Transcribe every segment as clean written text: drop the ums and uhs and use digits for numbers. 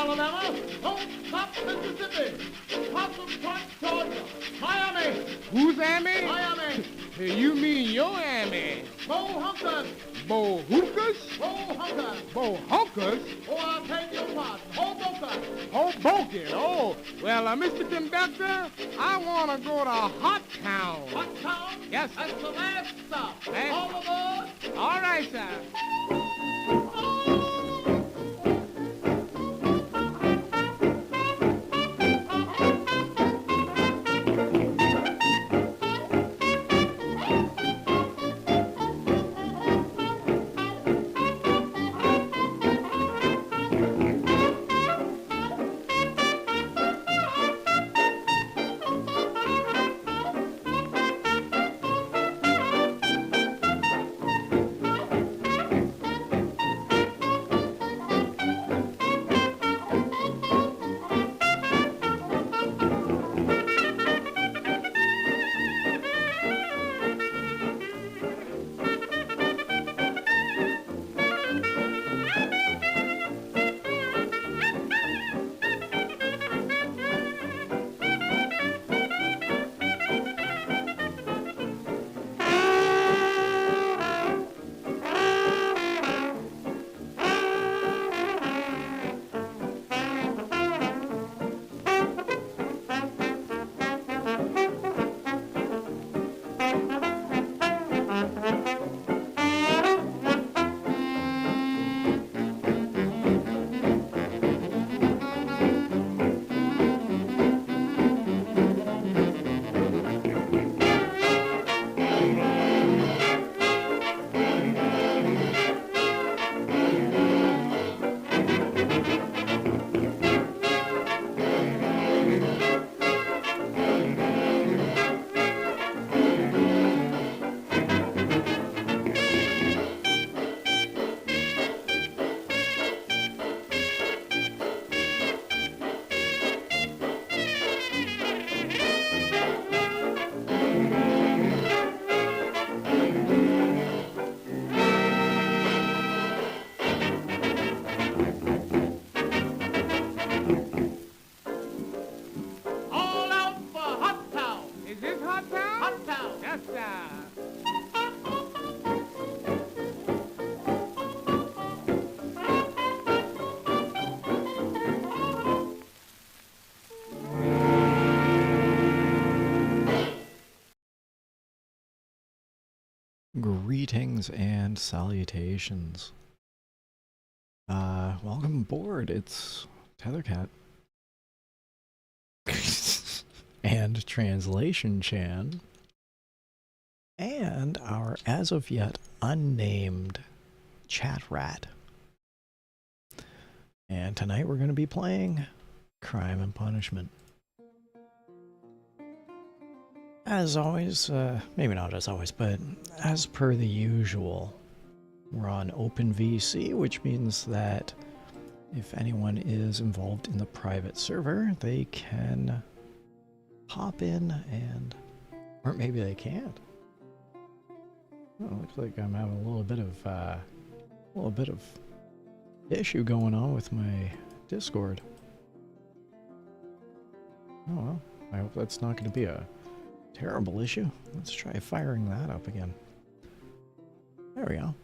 Alabama, Don't Stop, Mississippi, Possum Point, Georgia, Miami. Who's Amy? Miami. Hey, you mean your Amy? Bo Hunkers. Bo hookers? Bo Hunkers. Bo hunkers? Oh, I beg your pardon. Hoboken. Hoboken. Oh, well, Mr. Conductor, I want to go to Hot Town. Hot Town? Yes, sir. That's the last stop. Hey. All aboard. All right, sir. Greetings and salutations. Welcome aboard. It's Tethercat. And Translation Chan. And our as of yet unnamed chat rat. And tonight we're going to be playing Crime and Punishment. As always, maybe not as always, but as per the usual, we're on OpenVC, which means that if anyone is involved in the private server, they can hop in and, or maybe they can't. Oh, looks like I'm having a little bit of issue going on with my Discord. Oh well, I hope that's not going to be a terrible issue. Let's try firing that up again. There we go.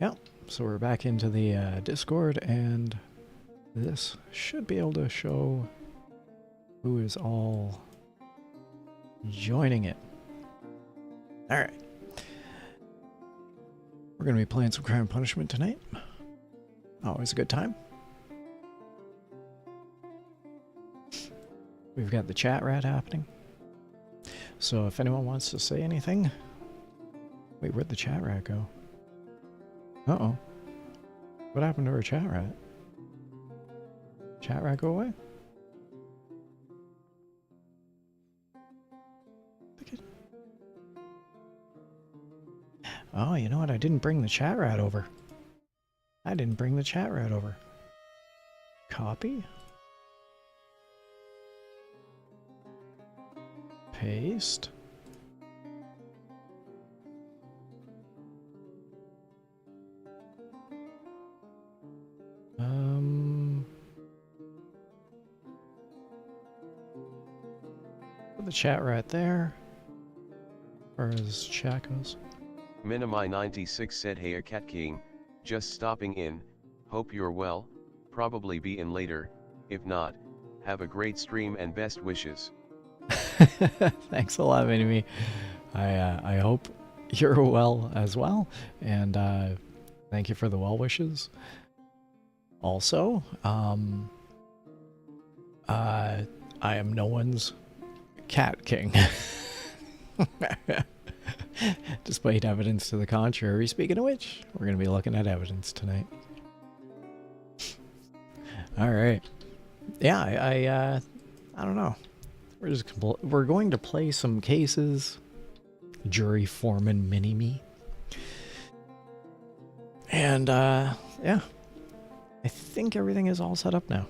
Yep, so we're back into the Discord, and this should be able to show who is all joining it. Alright. We're going to be playing some Crime and Punishment tonight. Always a good time. We've got the chat rat happening. So if anyone wants to say anything... Wait, where'd the chat rat go? Uh-oh. What happened to our chat rat? Chat rat go away? Oh, you know what? I didn't bring the chat rat over. Copy. Paste. Put the chat right there. As far as chat goes. Minimi96 said, "Hey, Cat King, just stopping in, hope you're well, probably be in later, if not, have a great stream and best wishes." Thanks a lot, Minimi. I hope you're well as well, and thank you for the well wishes. Also, I am no one's Cat King. Despite evidence to the contrary. Speaking of which, we're going to be looking at evidence tonight. Alright. Yeah, I don't know. We're going to play some cases. Jury foreman mini-me. And, yeah. I think everything is all set up now.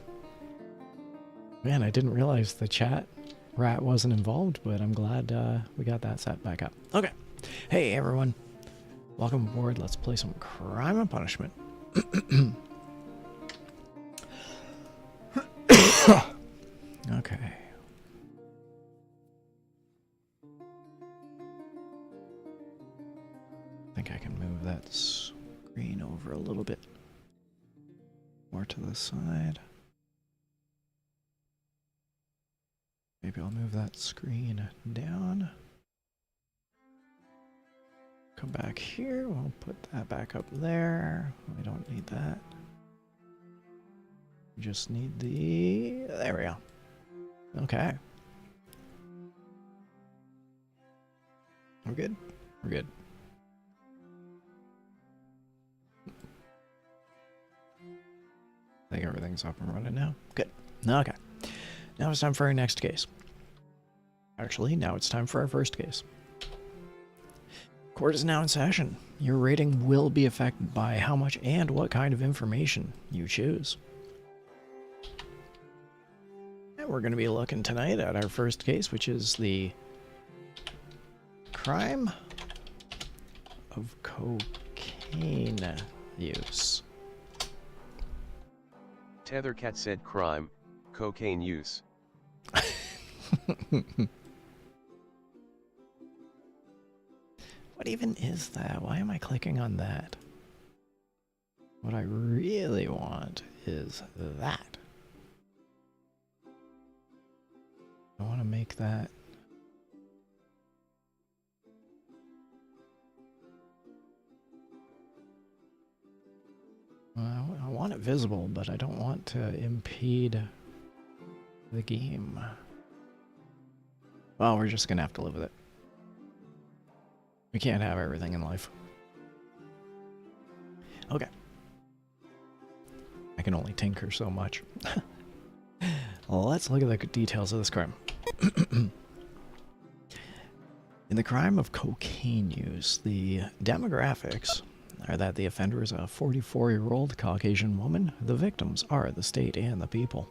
Man, I didn't realize the chat rat wasn't involved, but I'm glad we got that set back up. Okay. Hey, everyone. Welcome aboard. Let's play some Crime and Punishment. Okay. I think I can move that screen over a little bit more to the side. Maybe I'll move that screen down. Come back here. We'll put that back up there. We don't need that. We just need the... There we go. Okay. We're good? We're good. I think everything's up and running now. Good. Okay. Now it's time for our next case. Actually, now it's time for our first case. Court is now in session. Your rating will be affected by how much and what kind of information you choose. And we're going to be looking tonight at our first case, which is the crime of cocaine use. Tethercat said, "Crime, cocaine use." What even is that? Why am I clicking on that? What I really want is that. I want to make that... I want it visible, but I don't want to impede the game. Well, we're just going to have to live with it. We can't have everything in life. Okay. I can only tinker so much. Well, let's look at the details of this crime. In the crime of cocaine use, the demographics are that the offender is a 44-year-old Caucasian woman. The victims are the state and the people.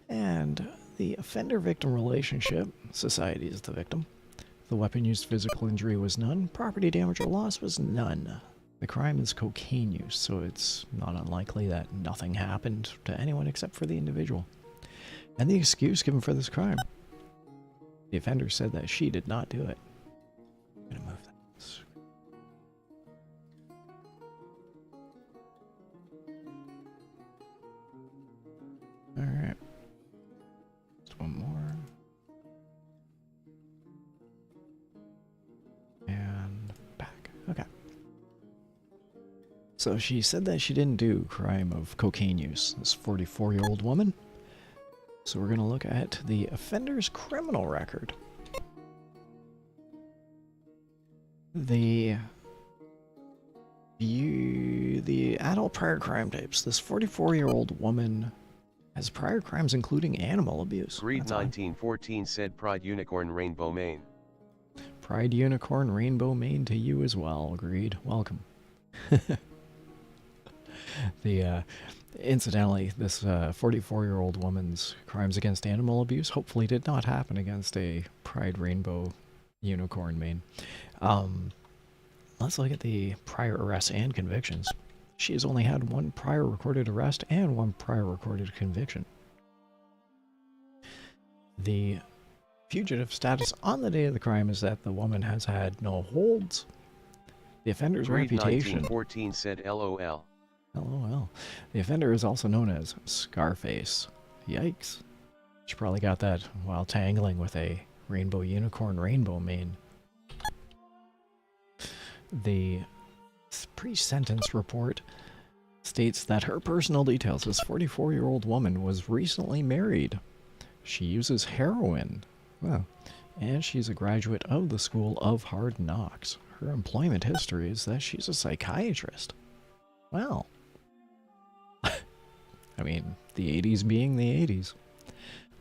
And the offender-victim relationship, society is the victim. The weapon used, physical injury was none. Property damage or loss was none. The crime is cocaine use, so it's not unlikely that nothing happened to anyone except for the individual. And the excuse given for this crime. The offender said that she did not do it. I'm gonna move that. Alright. Just one more. And back. Okay. So she said that she didn't do crime of cocaine use, this 44-year-old woman. So we're going to look at the offender's criminal record. The adult prior crime types. This 44-year-old woman has prior crimes including animal abuse. Greed 1914 said, "Pride Unicorn Rainbow Maine." Pride Unicorn Rainbow Maine to you as well, Greed. Welcome. Incidentally, this 44-year-old woman's crimes against animal abuse hopefully did not happen against a Pride Rainbow Unicorn Maine. Let's look at the prior arrests and convictions. She has only had one prior recorded arrest and one prior recorded conviction. The Fugitive status on the day of the crime is that the woman has had no holds. The offender's Greed reputation... 1914 said LOL. LOL. The offender is also known as Scarface. Yikes. She probably got that while tangling with a rainbow unicorn rainbow mane. The pre-sentence report states that her personal details. This 44-year-old woman was recently married. She uses heroin. Well, and she's a graduate of the School of Hard Knocks. Her employment history is that she's a psychiatrist. Well, I mean, the 80s being the 80s.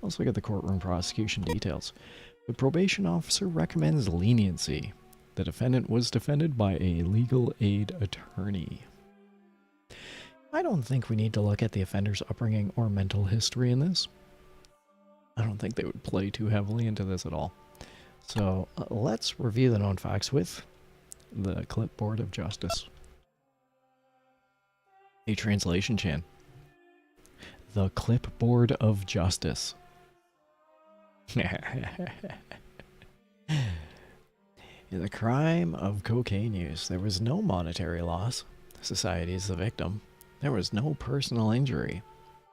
Let's look at the courtroom prosecution details. The probation officer recommends leniency. The defendant was defended by a legal aid attorney. I don't think we need to look at the offender's upbringing or mental history in this. I don't think they would play too heavily into this at all. So let's review the known facts with the clipboard of justice. A translation, Chan. The clipboard of justice. In the crime of cocaine use, there was no monetary loss. Society is the victim. There was no personal injury.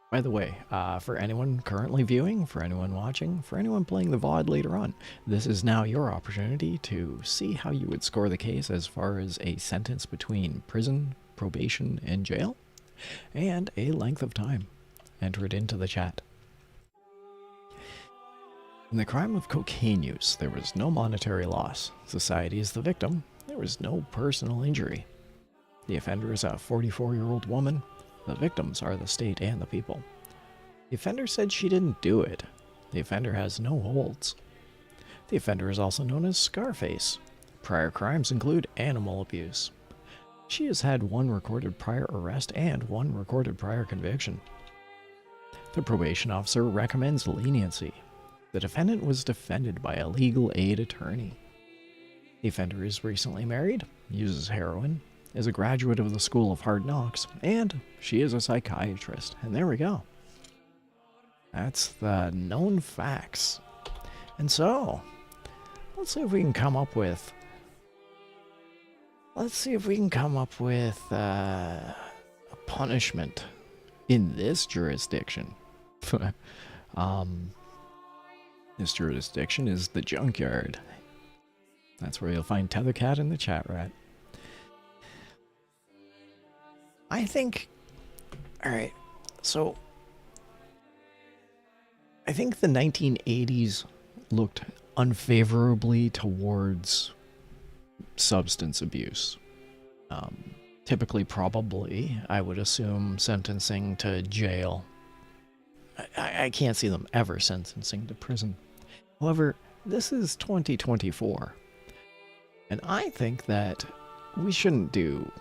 By the way, for anyone currently viewing, for anyone watching, for anyone playing the VOD later on, this is now your opportunity to see how you would score the case as far as a sentence between prison, probation, and jail, and a length of time. Enter it into the chat. In the crime of cocaine use, there was no monetary loss. Society is the victim. There was no personal injury. The offender is a 44-year-old woman. The victims are the state and the people. The offender said she didn't do it. The offender has no holds. The offender is also known as Scarface. Prior crimes include animal abuse. She has had one recorded prior arrest and one recorded prior conviction. The probation officer recommends leniency. The defendant was defended by a legal aid attorney. The offender is recently married, uses heroin, is a graduate of the School of Hard Knocks, and she is a psychiatrist. And there we go. That's the known facts. And so, let's see if we can come up with... a punishment in this jurisdiction. This jurisdiction is the junkyard. That's where you'll find Tethercat in the chat rat. I think... Alright, so... I think the 1980s looked unfavorably towards substance abuse. Typically, probably, I would assume sentencing to jail. I can't see them ever sentencing to prison. However, this is 2024. And I think that we shouldn't do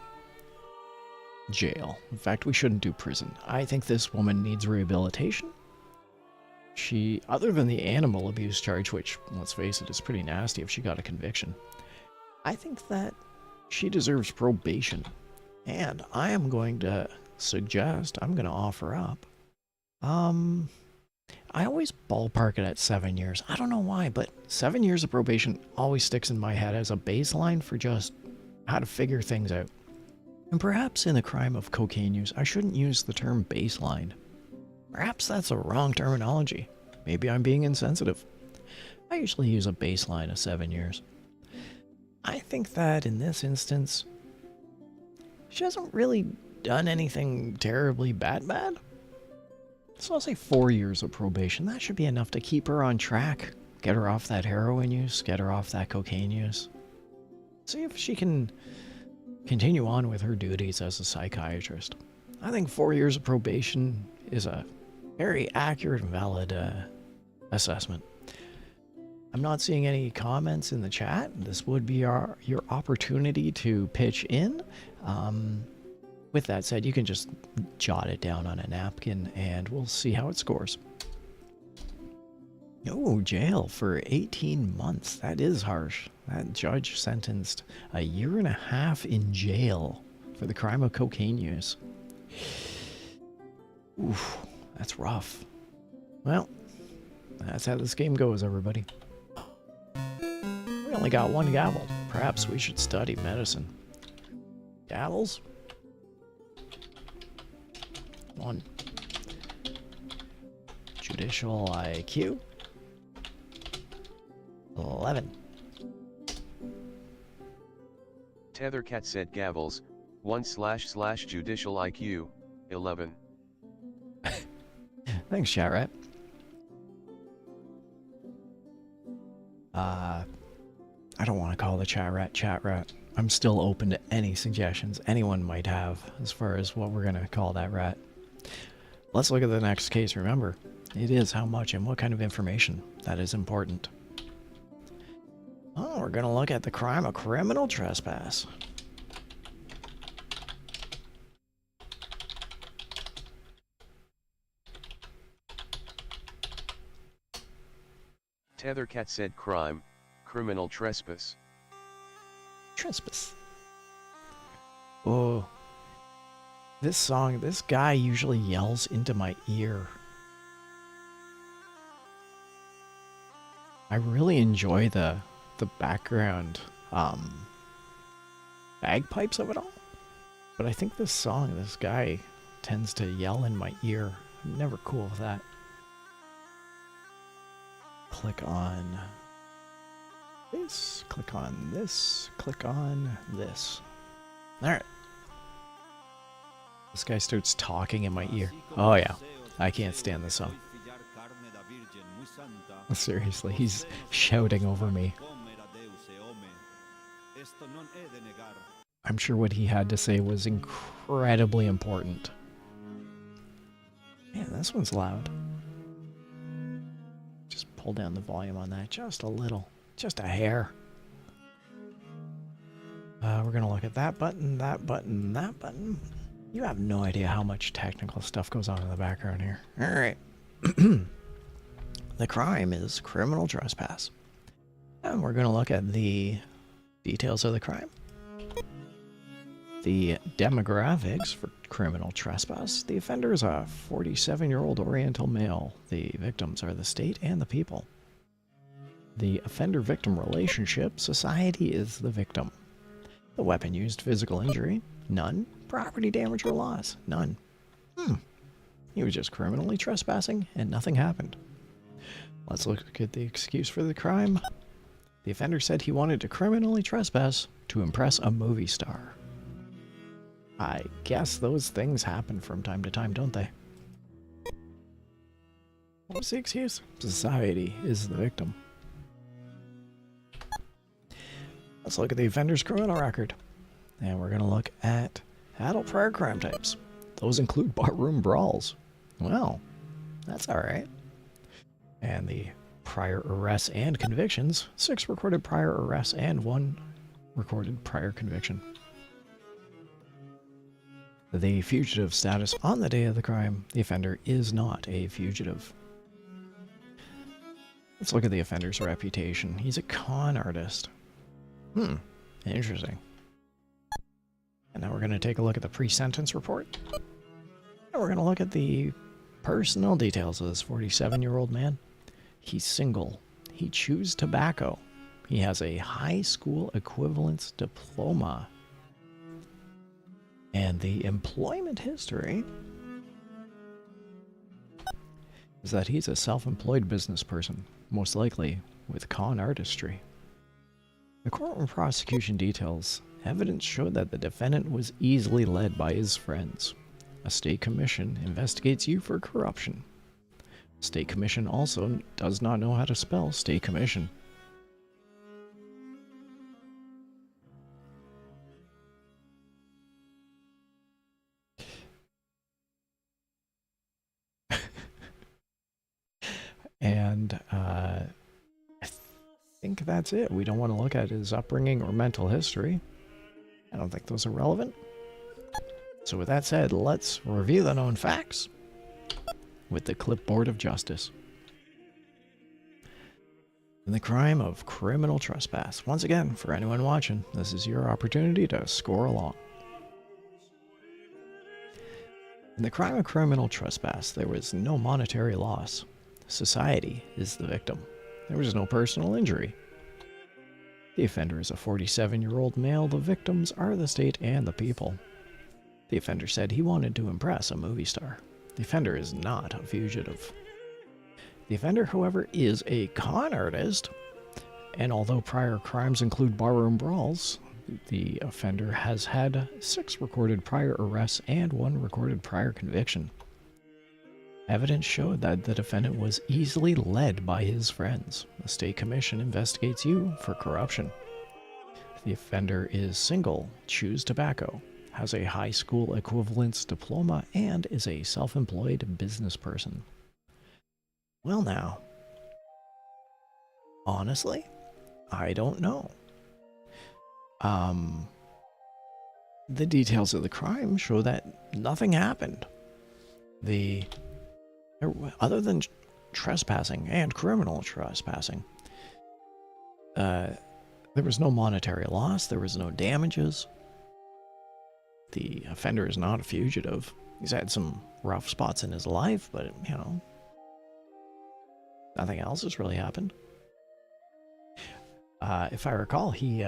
jail. In fact, we shouldn't do prison. I think this woman needs rehabilitation. She, other than the animal abuse charge, which, let's face it, is pretty nasty if she got a conviction, I think that she deserves probation. And I am going to suggest, I'm going to offer up, I always ballpark it at 7 years. I don't know why, but 7 years of probation always sticks in my head as a baseline for just how to figure things out. And perhaps in the crime of cocaine use, I shouldn't use the term baseline. Perhaps that's a wrong terminology. Maybe I'm being insensitive. I usually use a baseline of 7 years. I think that in this instance, she hasn't really done anything terribly bad. So I'll say 4 years of probation. That should be enough to keep her on track. Get her off that heroin use, get her off that cocaine use. See if she can continue on with her duties as a psychiatrist. I think 4 years of probation is a very accurate and valid assessment. I'm not seeing any comments in the chat. This would be your opportunity to pitch in. With that said, you can just jot it down on a napkin and we'll see how it scores. Oh, jail for 18 months. That is harsh. That judge sentenced a 1.5 years in jail for the crime of cocaine use. Oof, that's rough. Well, that's how this game goes, everybody. only got one gavel. Perhaps we should study medicine. Gavels? 1. Judicial IQ? 11. Tethercat said gavels, 1//judicial IQ, 11. Thanks, chat rat. I don't want to call the chat rat. I'm still open to any suggestions anyone might have as far as what we're going to call that rat. Let's look at the next case. Remember, it is how much and what kind of information that is important. Oh, we're going to look at the crime of criminal trespass. Tethercat said crime, criminal trespass. Trespass. Oh. This song, this guy usually yells into my ear. I really enjoy the background bagpipes of it all. But I think this song, this guy tends to yell in my ear. I'm never cool with that. Click on this, click on this, click on this. Alright. This guy starts talking in my ear. Oh yeah, I can't stand this song. Seriously, he's shouting over me. I'm sure what he had to say was incredibly important. Man, this one's loud. Just pull down the volume on that just a little. Just a hair. We're going to look at that button, that button, that button. You have no idea how much technical stuff goes on in the background here. Alright. The crime is criminal trespass. And we're going to look at the details of the crime. The demographics for criminal trespass. The offender is a 47-year-old Oriental male. The victims are the state and the people. The offender-victim relationship. Society is the victim. The weapon used, physical injury. None. Property damage or loss. None. He was just criminally trespassing and nothing happened. Let's look at the excuse for the crime. The offender said he wanted to criminally trespass to impress a movie star. I guess those things happen from time to time, don't they? What was the excuse? Society is the victim. Let's look at the offender's criminal record. And we're going to look at adult prior crime types. Those include barroom brawls. Well, that's alright. And the prior arrests and convictions. 6 recorded prior arrests and 1 recorded prior conviction. The fugitive status on the day of the crime. The offender is not a fugitive. Let's look at the offender's reputation. He's a con artist. Interesting. And now we're going to take a look at the pre-sentence report. And we're going to look at the personal details of this 47-year-old man. He's single. He chews tobacco. He has a high school equivalence diploma. And the employment history is that he's a self-employed business person, most likely with con artistry. The courtroom prosecution details evidence showed that the defendant was easily led by his friends. A state commission investigates you for corruption. State commission also does not know how to spell state commission. And I think that's it. We don't want to look at his upbringing or mental history. I don't think those are relevant. So with that said, let's review the known facts with the clipboard of justice. In the crime of criminal trespass. Once again, for anyone watching, this is your opportunity to score along. In the crime of criminal trespass, there was no monetary loss. Society is the victim. There was no personal injury. The offender is a 47-year-old male. The victims are the state and the people. The offender said he wanted to impress a movie star. The offender is not a fugitive. The offender, however, is a con artist, and although prior crimes include barroom brawls, the offender has had 6 recorded prior arrests and 1 recorded prior conviction. Evidence showed that the defendant was easily led by his friends. The state commission investigates you for corruption. The offender is single, chews tobacco, has a high school equivalence diploma, and is a self-employed business person. Well now, honestly, I don't know. The details of the crime show that nothing happened. Other than trespassing and criminal trespassing, there was no monetary loss, there was no damages. The offender is not a fugitive. He's had some rough spots in his life, but, you know, nothing else has really happened. If I recall, he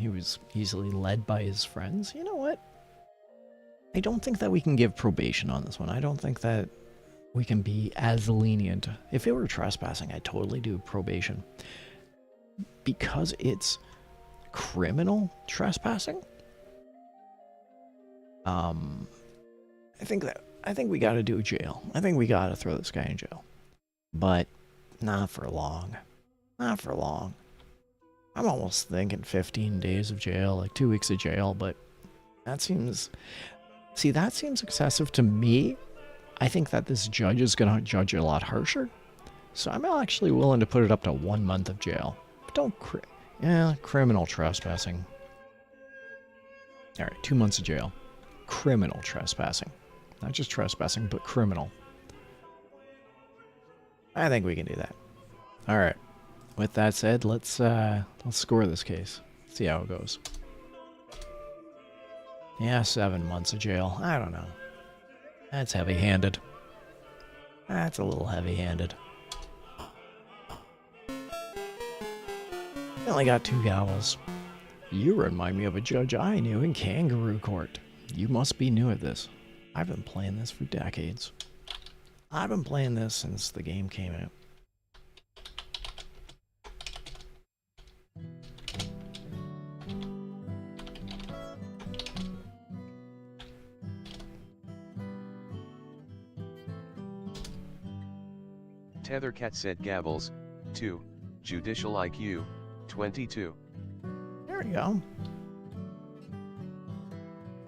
was easily led by his friends. You know what? I don't think that we can give probation on this one. I don't think that we can be as lenient. If it were trespassing, I'd totally do probation. Because it's criminal trespassing, I think we gotta do jail. I think we gotta throw this guy in jail. But not for long. Not for long. I'm almost thinking 15 days of jail, like 2 weeks of jail, but that seems... See, that seems excessive to me. I think that this judge is going to judge it a lot harsher. So I'm actually willing to put it up to 1 month of jail. But don't... criminal trespassing. Alright, 2 months of jail. Criminal trespassing. Not just trespassing, but criminal. I think we can do that. Alright. With that said, let's score this case. See how it goes. Yeah, 7 months of jail. I don't know. That's heavy-handed. That's a little heavy-handed. I only got 2 gavels. You remind me of a judge I knew in Kangaroo Court. You must be new at this. I've been playing this for decades. I've been playing this since the game came out. Tethercat said gavels, 2, judicial IQ, 22. There we go.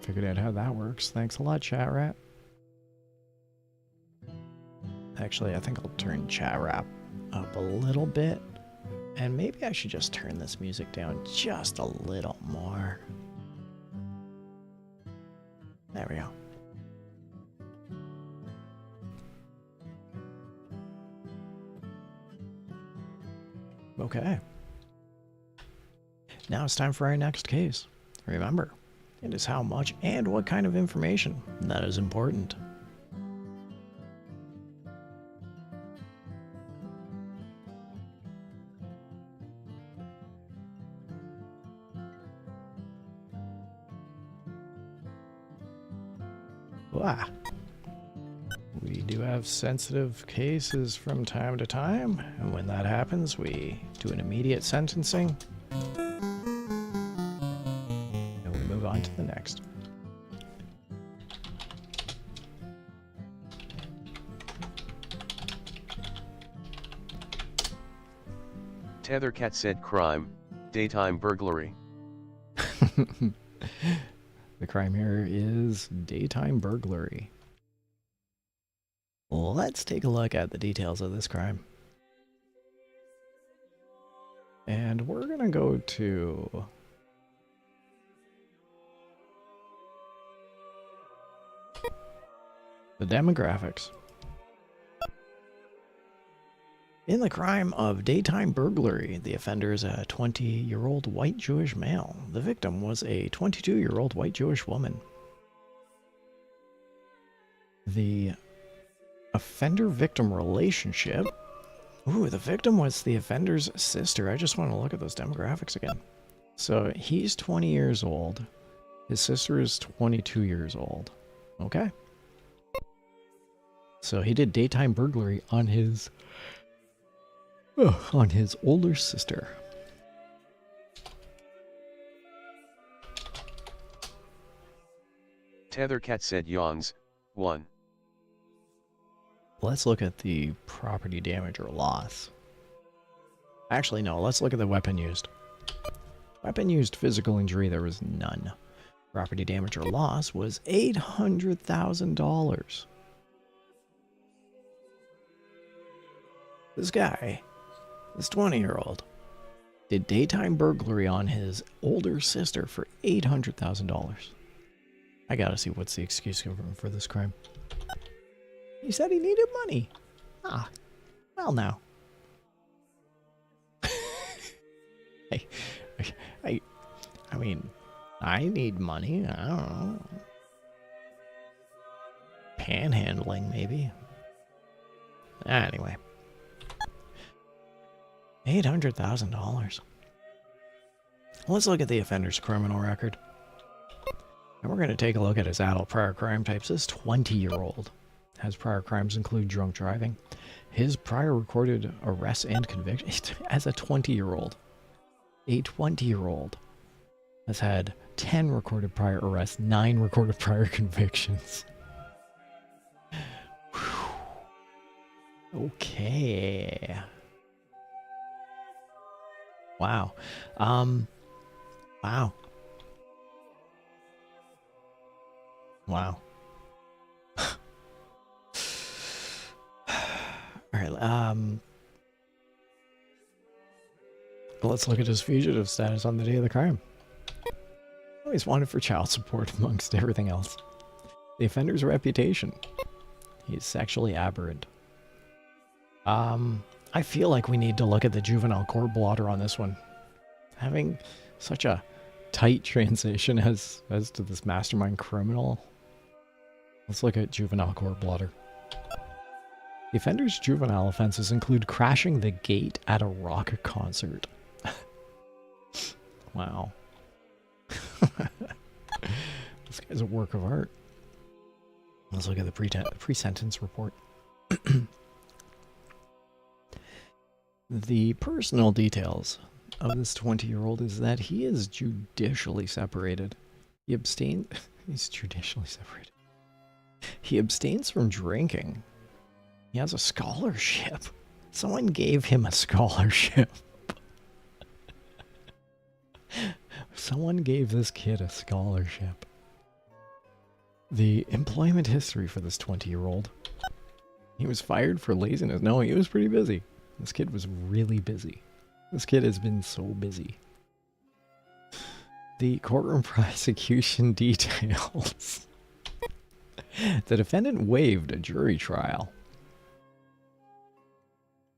Figured out how that works. Thanks a lot, chat rat. Actually, I think I'll turn chat rap up a little bit. And maybe I should just turn this music down just a little more. There we go. Okay. Now it's time for our next case. Remember, it is how much and what kind of information that is important. Wow. We do have sensitive cases from time to time, and when that happens, we do an immediate sentencing, and we move on to the next. Tethercat said crime, daytime burglary. The crime here is daytime burglary. Let's take a look at the details of this crime. And we're gonna go to the demographics. In the crime of daytime burglary, the offender is a 20-year-old white Jewish male. The victim was a 22-year-old white Jewish woman. The offender-victim relationship... Ooh, the victim was the offender's sister. I just want to look at those demographics again. So he's 20 years old. His sister is 22 years old. Okay. So he did daytime burglary on his older sister. Tethercat said yawns, 1. Let's look at the property damage or loss. Actually, no, let's look at the weapon used. Weapon used physical injury, there was none. Property damage or loss was $800,000. This guy, this 20-year-old, did daytime burglary on his older sister for $800,000. I gotta see what's the excuse for this crime. He said he needed money. Ah, well now. I mean, I need money. I don't know. Panhandling, maybe. Anyway. $800,000. Let's look at the offender's criminal record. And we're going to take a look at his adult prior crime types. This 20-year-old has prior crimes include drunk driving. His prior recorded arrests and convictions as a 20-year-old. A 20-year-old has had 10 recorded prior arrests, 9 recorded prior convictions. Okay. Wow. Wow. Wow. Alright, let's look at his fugitive status on the day of the crime. Oh, he's wanted for child support amongst everything else. The offender's reputation. He's sexually aberrant. I feel like we need to look at the juvenile court blotter on this one. Having such a tight transition as to this mastermind criminal. Let's look at juvenile court blotter. The offender's juvenile offenses include crashing the gate at a rock concert. Wow. This guy's a work of art. Let's look at the pre-sentence report. The personal details of this 20-year-old is that he is judicially separated. He abstains... He's judicially separated. He abstains from drinking. He has a scholarship. Someone gave him a scholarship. Someone gave this kid a scholarship. The employment history for this 20-year-old. He was fired for laziness. No, he was pretty busy. This kid was really busy. This kid has been so busy. The courtroom prosecution details. The defendant waived a jury trial.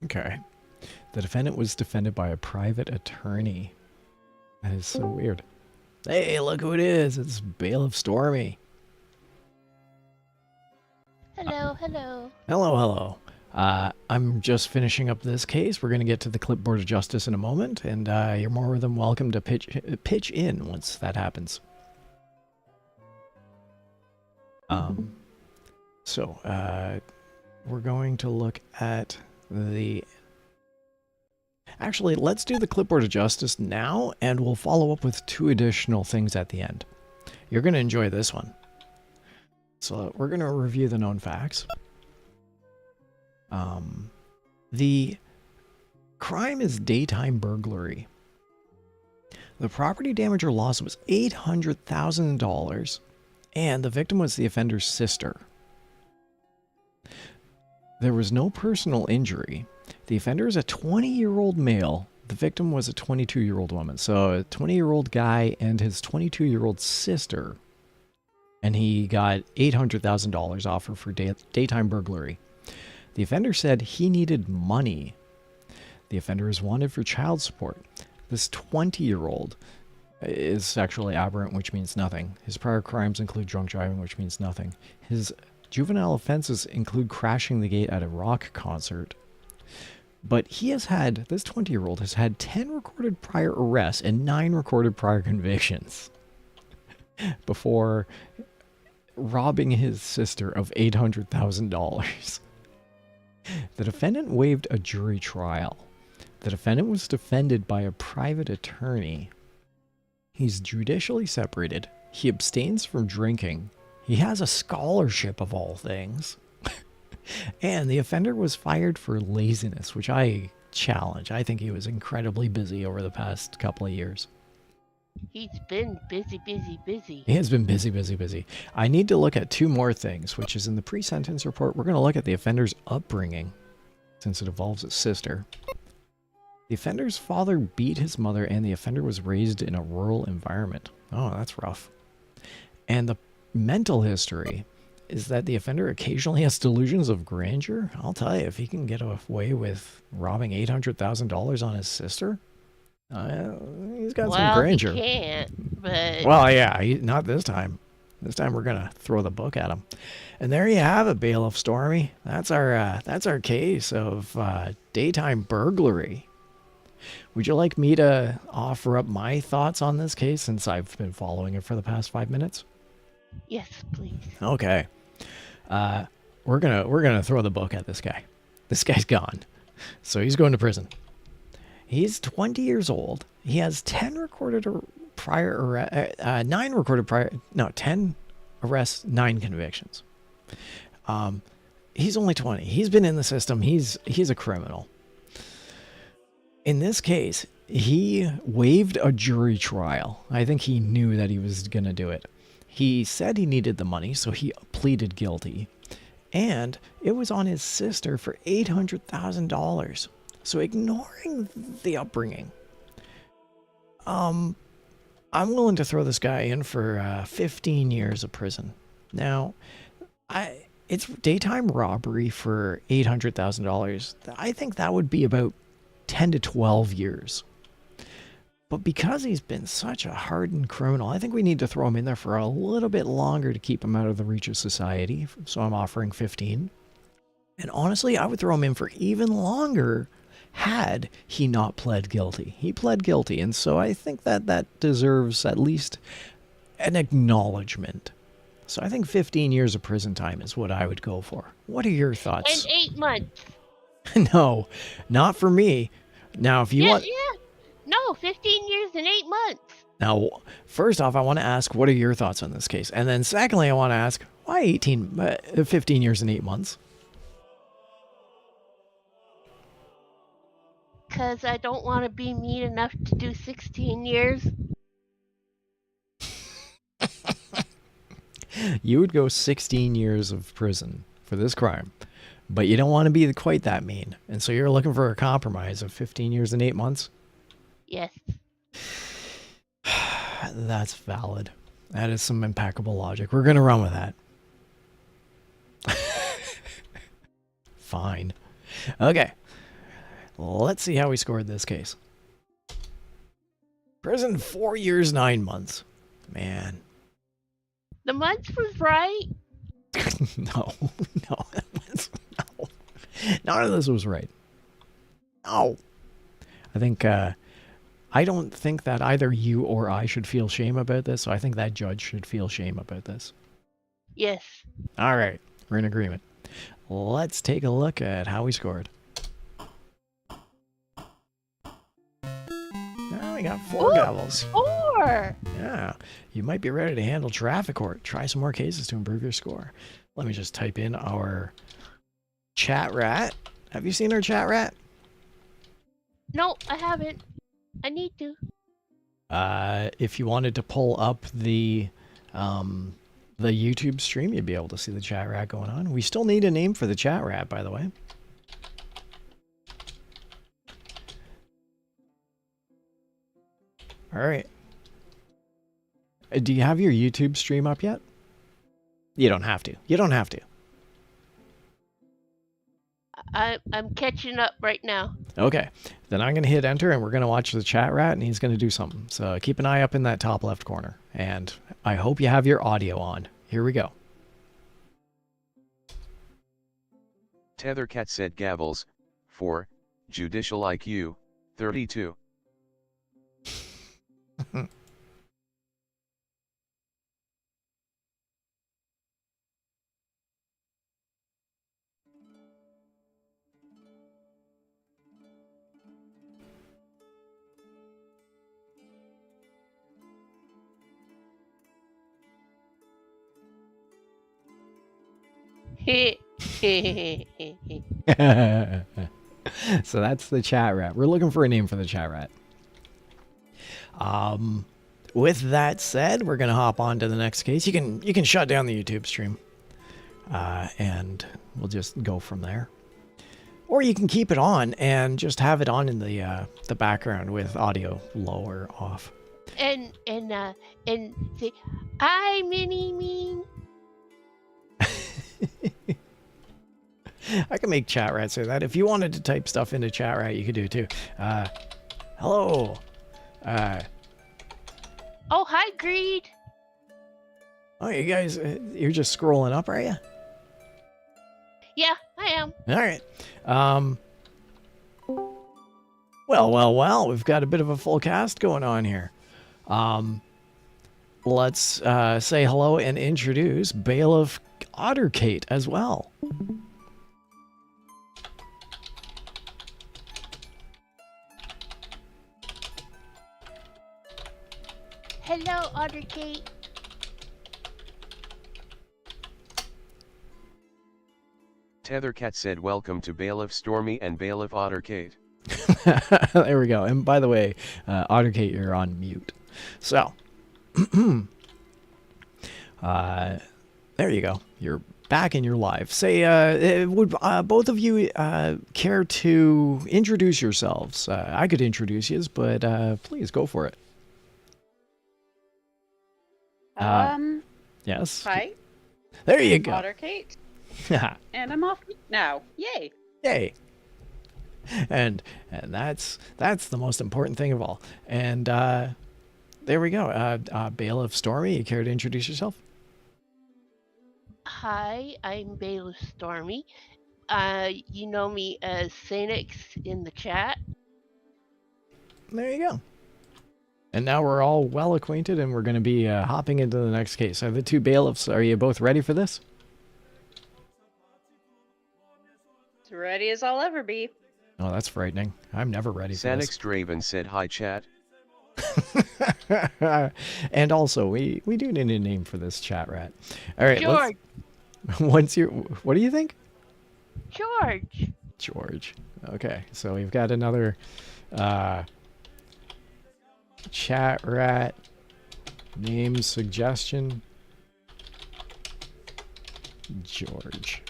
Okay. The defendant was defended by a private attorney. That is so weird. Hey, look who it is. It's Bailiff Stormy. Hello, hello. Hello, hello. I'm just finishing up this case. We're going to get to the clipboard of justice in a moment, and you're more than welcome to pitch in once that happens. We're going to look at the... Actually, let's do the clipboard of justice now, and we'll follow up with 2 additional things at the end. You're going to enjoy this one. So we're going to review the known facts. The crime is daytime burglary. The property damage or loss was $800,000, and the victim was the offender's sister. There was no personal injury. The offender is a 20-year-old male. The victim was a 22-year-old woman. So a 20-year-old guy and his 22-year-old sister. And he got $800,000 offered for daytime burglary. The offender said he needed money. The offender is wanted for child support. This 20-year-old is sexually aberrant, which means nothing. His prior crimes include drunk driving, which means nothing. His juvenile offenses include crashing the gate at a rock concert. But he has had, this 20-year-old has had 10 recorded prior arrests and 9 recorded prior convictions before robbing his sister of $800,000. The defendant waived a jury trial. The defendant was defended by a private attorney. He's judicially separated. He abstains from drinking. He has a scholarship of all things. And the offender was fired for laziness, which I challenge. I think he was incredibly busy over the past couple of years. He's been busy. He has been busy. I need to look at 2 more things, which is in the pre-sentence report. We're going to look at the offender's upbringing, since it involves his sister. The offender's father beat his mother, and the offender was raised in a rural environment. Oh, that's rough. And the mental history is that the offender occasionally has delusions of grandeur. I'll tell you, if he can get away with robbing $800,000 on his sister, he's got some grandeur. He can't, but... Well, yeah, not this time. This time we're gonna throw the book at him. And there you have it, Bailiff Stormy. That's our case of daytime burglary. Would you like me to offer up my thoughts on this case since I've been following it for the past 5 minutes? Yes, please. Okay. We're gonna throw the book at this guy. This guy's gone. So he's going to prison. He's 20 years old. He has 10 recorded prior 9 recorded prior, no, 10 arrests, 9 convictions. He's only 20. He's been in the system. He's a criminal. In this case, he waived a jury trial. I think he knew that he was going to do it. He said he needed the money, so he pleaded guilty. And it was on his sister for $800,000. So ignoring the upbringing, I'm willing to throw this guy in for 15 years of prison. Now, it's daytime robbery for $800,000. I think that would be about 10 to 12 years. But because he's been such a hardened criminal, I think we need to throw him in there for a little bit longer to keep him out of the reach of society. So I'm offering 15. And honestly, I would throw him in for even longer had he not pled guilty. He pled guilty, and so I think that deserves at least an acknowledgement. So I think 15 years of prison time is what I would go for. What are your thoughts? And 8 months. No, not for me. Now, if you want... Yeah. No, 15 years and 8 months. Now, first off, I want to ask, what are your thoughts on this case? And then secondly, I want to ask, why 15 years and 8 months? Because I don't want to be mean enough to do 16 years. You would go 16 years of prison for this crime, but you don't want to be quite that mean. And so you're looking for a compromise of 15 years and 8 months? Yes. That's valid. That is some impeccable logic. We're going to run with that. Fine. Okay. Let's see how we scored this case. Prison 4 years, 9 months. Man. The months was right. No. None of this was right. No. I think, I don't think that either you or I should feel shame about this, so I think that judge should feel shame about this. Yes. All right. We're in agreement. Let's take a look at how we scored. Now we got 4 gavels. 4! Yeah. You might be ready to handle traffic court. Try some more cases to improve your score. Let me just type in our chat rat. Have you seen our chat rat? No, I haven't. I need to. If you wanted to pull up the YouTube stream, you'd be able to see the chat rat going on. We still need a name for the chat rat, by the way. All right. Do you have your YouTube stream up yet? You don't have to. You don't have to. I'm catching up right now. Okay. Then I'm going to hit enter, and we're going to watch the chat rat, and he's going to do something. So keep an eye up in that top left corner. And I hope you have your audio on. Here we go. Tethercat said gavels, 4, Judicial IQ, 32. So that's the chat rat. We're looking for a name for the chat rat. With that said, we're gonna hop on to the next case. You can shut down the YouTube stream, and we'll just go from there. Or you can keep it on and just have it on in the background with audio low or off. and say, "I mini mean." I can make chat rat say that. If you wanted to type stuff into chat rat, you could do it too. Hello. Oh, hi, Greed. Oh, you guys, you're just scrolling up, are you? Yeah, I am. All right. Well, we've got a bit of a full cast going on here. Let's say hello and introduce Bailiff Ottercate as well. Hello, Ottercate. Tethercat said welcome to Bailiff Stormy and Bailiff Ottercate. There we go. And by the way, Ottercate, you're on mute. So, there you go. You're back and you're live. Say, would both of you care to introduce yourselves? I could introduce you, but please go for it. Yes. Hi, There you go. Ottercate, and I'm off now. Yay! Yay. And that's the most important thing of all. And there we go. Bailiff Stormy, you care to introduce yourself? Hi, I'm Bailiff Stormy. You know me as sayonari in the chat. There you go. And now we're all well acquainted, and we're going to be hopping into the next case. So the two bailiffs, are you both ready for this? As ready as I'll ever be. Oh, that's frightening. I'm never ready for this. Sanix Draven said hi chat. And also, we do need a name for this chat rat. All right, George. what do you think? George. George. Okay, so we've got another chat rat name suggestion. George.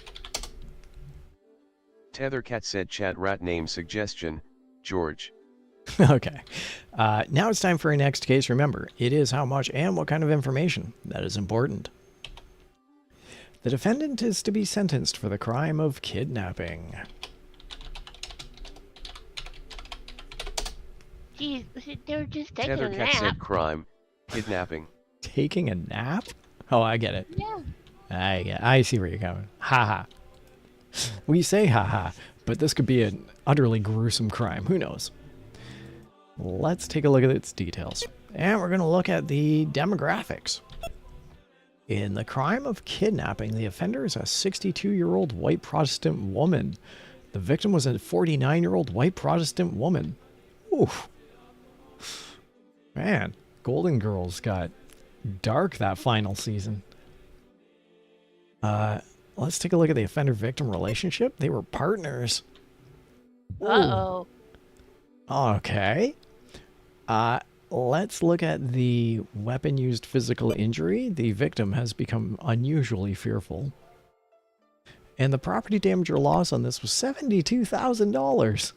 Tethercat said chat rat name suggestion, George. Okay. Now it's time for our next case. Remember, it is how much and what kind of information that is important. The defendant is to be sentenced for the crime of kidnapping. Geez, they're just taking a Tethercat nap. said crime, kidnapping. Taking a nap? Oh, I get it. Yeah. I see where you're going. Haha. We say haha, but this could be an utterly gruesome crime. Who knows? Let's take a look at its details. And we're going to look at the demographics. In the crime of kidnapping, the offender is a 62-year-old white Protestant woman. The victim was a 49-year-old white Protestant woman. Oof. Man, Golden Girls got dark that final season. Let's take a look at the offender-victim relationship. They were partners. Ooh. Uh-oh. Okay. Let's look at the weapon-used physical injury. The victim has become unusually fearful. And the property damage or loss on this was $72,000.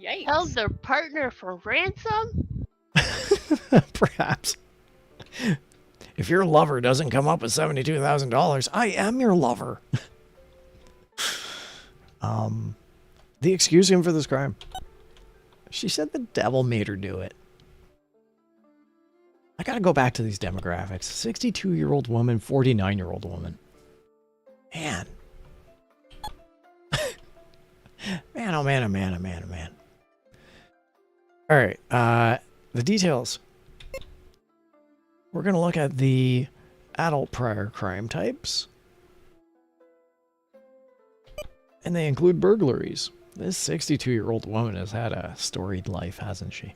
Yikes! Held their partner for ransom? Perhaps. If your lover doesn't come up with $72,000, I am your lover. The excuse him for this crime. She said the devil made her do it. I gotta go back to these demographics. 62-year-old woman, 49-year-old woman. Man. Man, oh man, oh man, oh man, oh man. All right, the details. We're going to look at the adult prior crime types. And they include burglaries. This 62-year-old woman has had a storied life, hasn't she?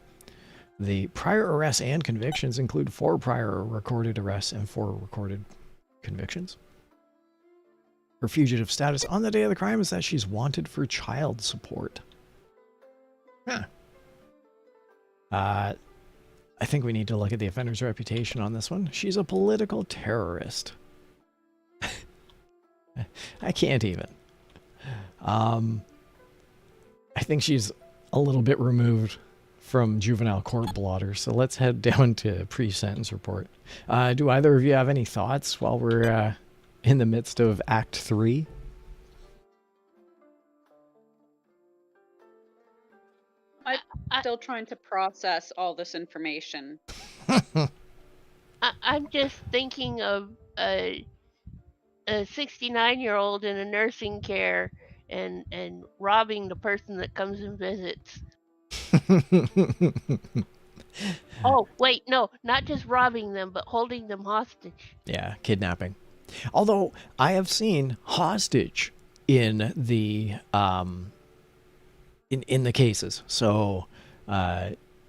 The prior arrests and convictions include 4 prior recorded arrests and 4 recorded convictions. Her fugitive status on the day of the crime is that she's wanted for child support. Huh. I think we need to look at the offender's reputation on this one. She's a political terrorist. I can't even. I think she's a little bit removed from juvenile court blotter, so let's head down to pre-sentence report. Do either of you have any thoughts while we're in the midst of Act 3? I'm still trying to process all this information. I'm just thinking of a 69-year-old in a nursing care and robbing the person that comes and visits. Oh, wait, no, not just robbing them, but holding them hostage. Yeah, kidnapping. Although I have seen hostage in the in the cases. So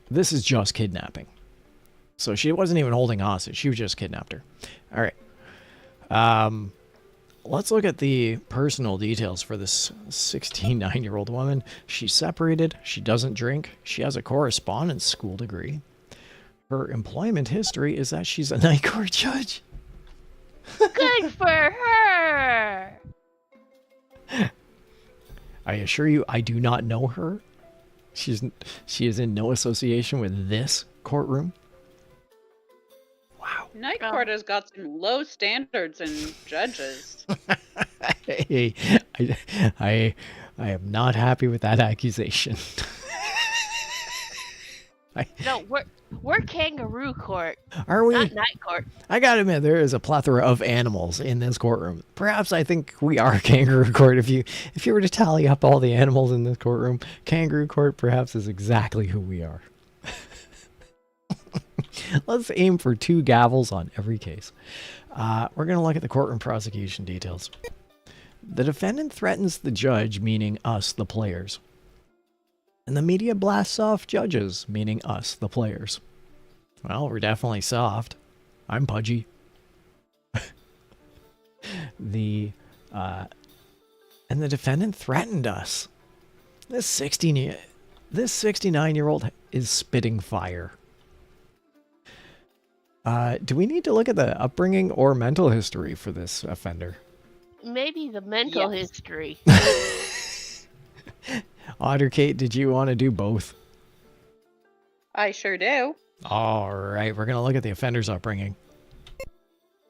this is just kidnapping. So she wasn't even holding hostage. She just kidnapped her. All right. Let's look at the personal details for this 69-year-old woman. She's separated. She doesn't drink. She has a correspondence school degree. Her employment history is that she's a night court judge. Good for her! I assure you, I do not know her. She is in no association with this courtroom. Wow. Night Court has got some low standards in judges. Hey, I am not happy with that accusation. No, we're kangaroo court. Are we? Not night court. I gotta admit, there is a plethora of animals in this courtroom. Perhaps I think we are kangaroo court. If you were to tally up all the animals in this courtroom, kangaroo court perhaps is exactly who we are. Let's aim for 2 gavels on every case. We're going to look at the courtroom prosecution details. The defendant threatens the judge, meaning us, the players. And the media blasts off judges, meaning us, the players. Well, we're definitely soft. I'm pudgy. And the defendant threatened us. This 69-year-old is spitting fire. Do we need to look at the upbringing or mental history for this offender? Maybe the mental history. Otter Kate, did you want to do both? I sure do. All right, we're going to look at the offender's upbringing.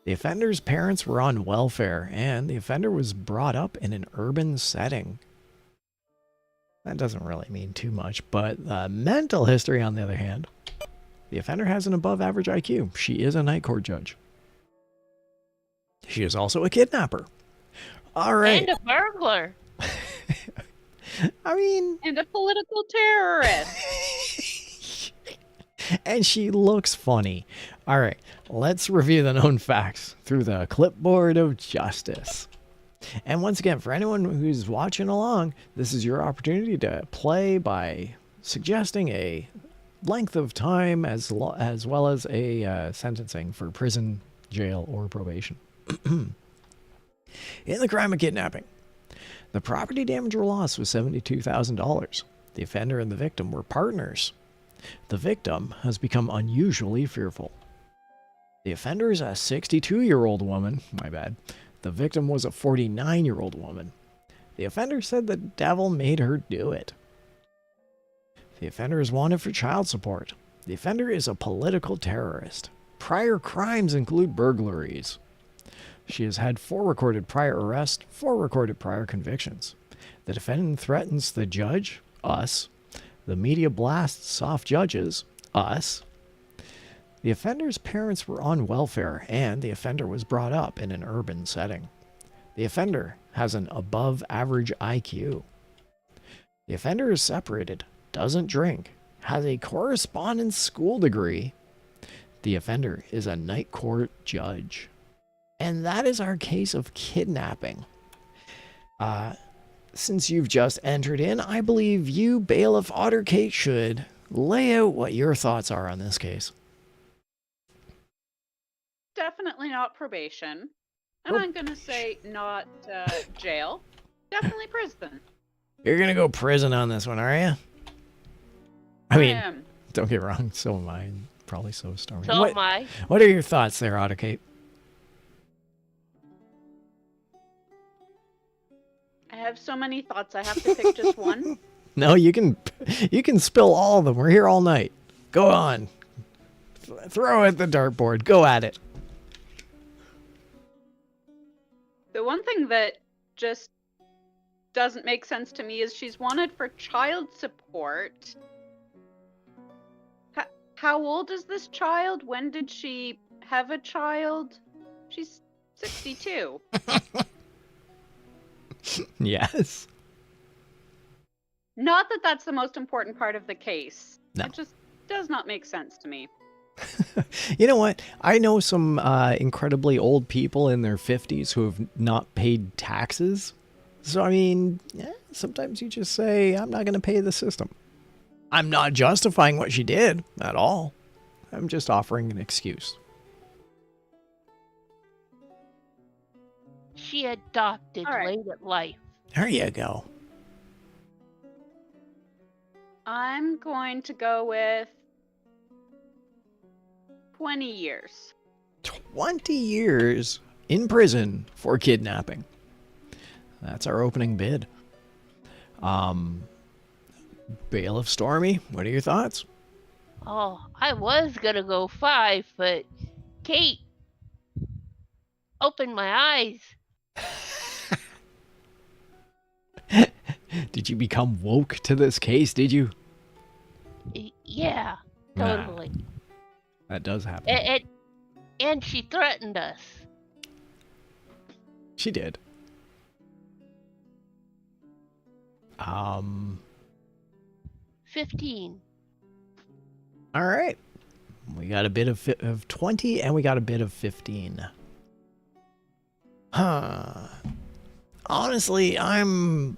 The offender's parents were on welfare, and the offender was brought up in an urban setting. That doesn't really mean too much, but mental history, on the other hand, the offender has an above-average IQ. She is a night court judge. She is also a kidnapper. All right. And a burglar. I mean... And a political terrorist. And she looks funny. All right, let's review the known facts through the clipboard of justice. And once again, for anyone who's watching along, this is your opportunity to play by suggesting a length of time as well as a sentencing for prison, jail, or probation. In the crime of kidnapping, the property damage or loss was $72,000. The offender and the victim were partners. The victim has become unusually fearful. The offender is a 62-year-old woman. My bad. The victim was a 49-year-old woman. The offender said the devil made her do it. The offender is wanted for child support. The offender is a political terrorist. Prior crimes include burglaries. She has had 4 recorded prior arrests, 4 recorded prior convictions. The defendant threatens the judge, us. The media blasts soft judges, us. The offender's parents were on welfare, and the offender was brought up in an urban setting. The offender has an above-average IQ. The offender is separated, doesn't drink, has a correspondence school degree. The offender is a night court judge. And that is our case of kidnapping. Since you've just entered in, I believe you, Bailiff Ottercate, should lay out what your thoughts are on this case. Definitely not probation. And I'm going to say not jail. Definitely prison. You're going to go prison on this one, are you? I mean, don't get wrong, so am I. Probably so, Stormy. So am I. What are your thoughts there, Ottercate? I have so many thoughts. I have to pick just one. No, you can spill all of them. We're here all night. Go on. Throw at the dartboard. Go at it. The one thing that just doesn't make sense to me is she's wanted for child support. How old is this child? When did she have a child? She's 62. Yes. Not that that's the most important part of the case. No. It just does not make sense to me. You know what? I know some incredibly old people in their 50s who have not paid taxes. So, I mean, yeah, sometimes you just say, I'm not going to pay the system. I'm not justifying what she did at all. I'm just offering an excuse. She adopted late at life. There you go. I'm going to go with 20 years. 20 years in prison for kidnapping. That's our opening bid. Bailiff Stormy, what are your thoughts? Oh, I was gonna go 5, but Kate opened my eyes. Did you become woke to this case, did you? Yeah, totally. That does happen. And she threatened us. She did. 15. All right. We got a bit of 20 and we got a bit of 15. Honestly, I'm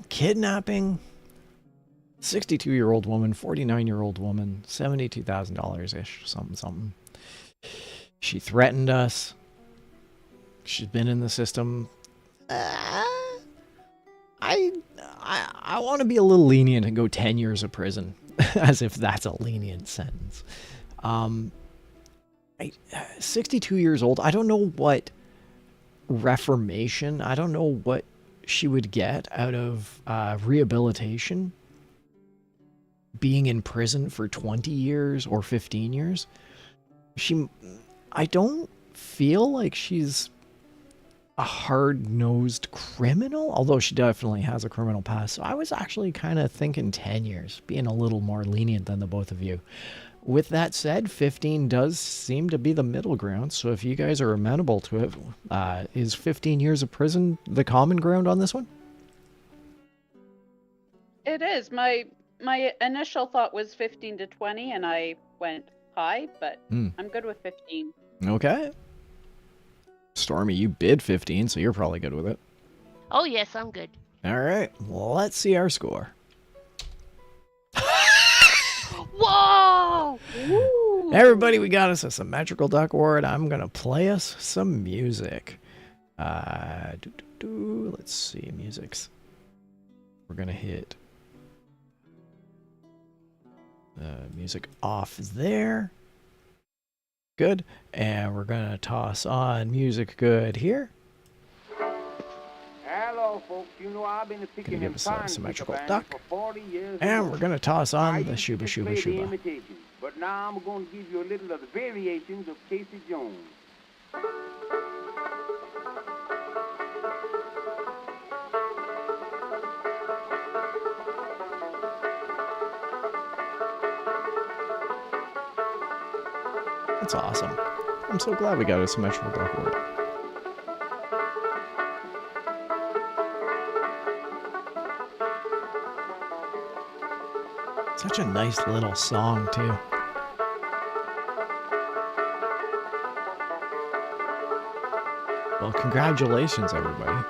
kidnapping 62-year-old woman, 49-year-old woman, $72,000-ish, something. She threatened us. She's been in the system. I want to be a little lenient and go 10 years of prison, as if that's a lenient sentence. 62 years old. I don't know what reformation. I don't know what she would get out of rehabilitation. Being in prison for 20 years or 15 years. I don't feel like she's a hard-nosed criminal, although she definitely has a criminal past. So I was actually kind of thinking 10 years, being a little more lenient than the both of you. With that said, 15 does seem to be the middle ground, so if you guys are amenable to it, is 15 years of prison the common ground on this one? It is. My initial thought was 15 to 20, and I went high, but I'm good with 15. Okay. Stormy, you bid 15, so you're probably good with it. Oh, yes, I'm good. All right, well, let's see our score. Whoa! Woo! Everybody, we got us a symmetrical duck ward. I'm going to play us some music. Let's see, musics. We're going to hit music off there. Good. And we're going to toss on music good here. Hello, folks. You know I've been picking Give us a symmetrical for duck. 40 years. And we're going to toss on the Shuba Shuba Shuba. But now I'm going to give you a little of the variations of Casey Jones. That's awesome. I'm so glad we got a symmetrical duck ward. Such a nice little song, too. Well, congratulations, everybody.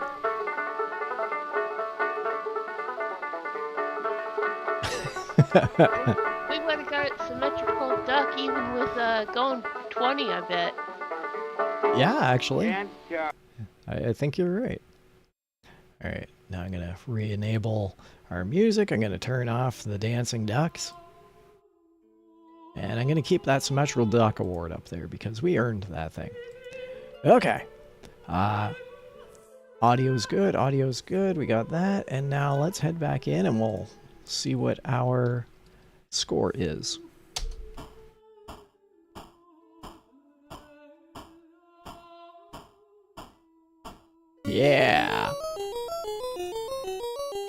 We would have got symmetrical duck even with going 20, I bet. Yeah, actually. And, I think you're right. All right, now I'm going to re-enable our music. I'm going to turn off the dancing ducks. And I'm going to keep that symmetrical duck award up there because we earned that thing. Okay. Audio's good. Audio's good. We got that. And now let's head back in and we'll see what our score is. Yeah.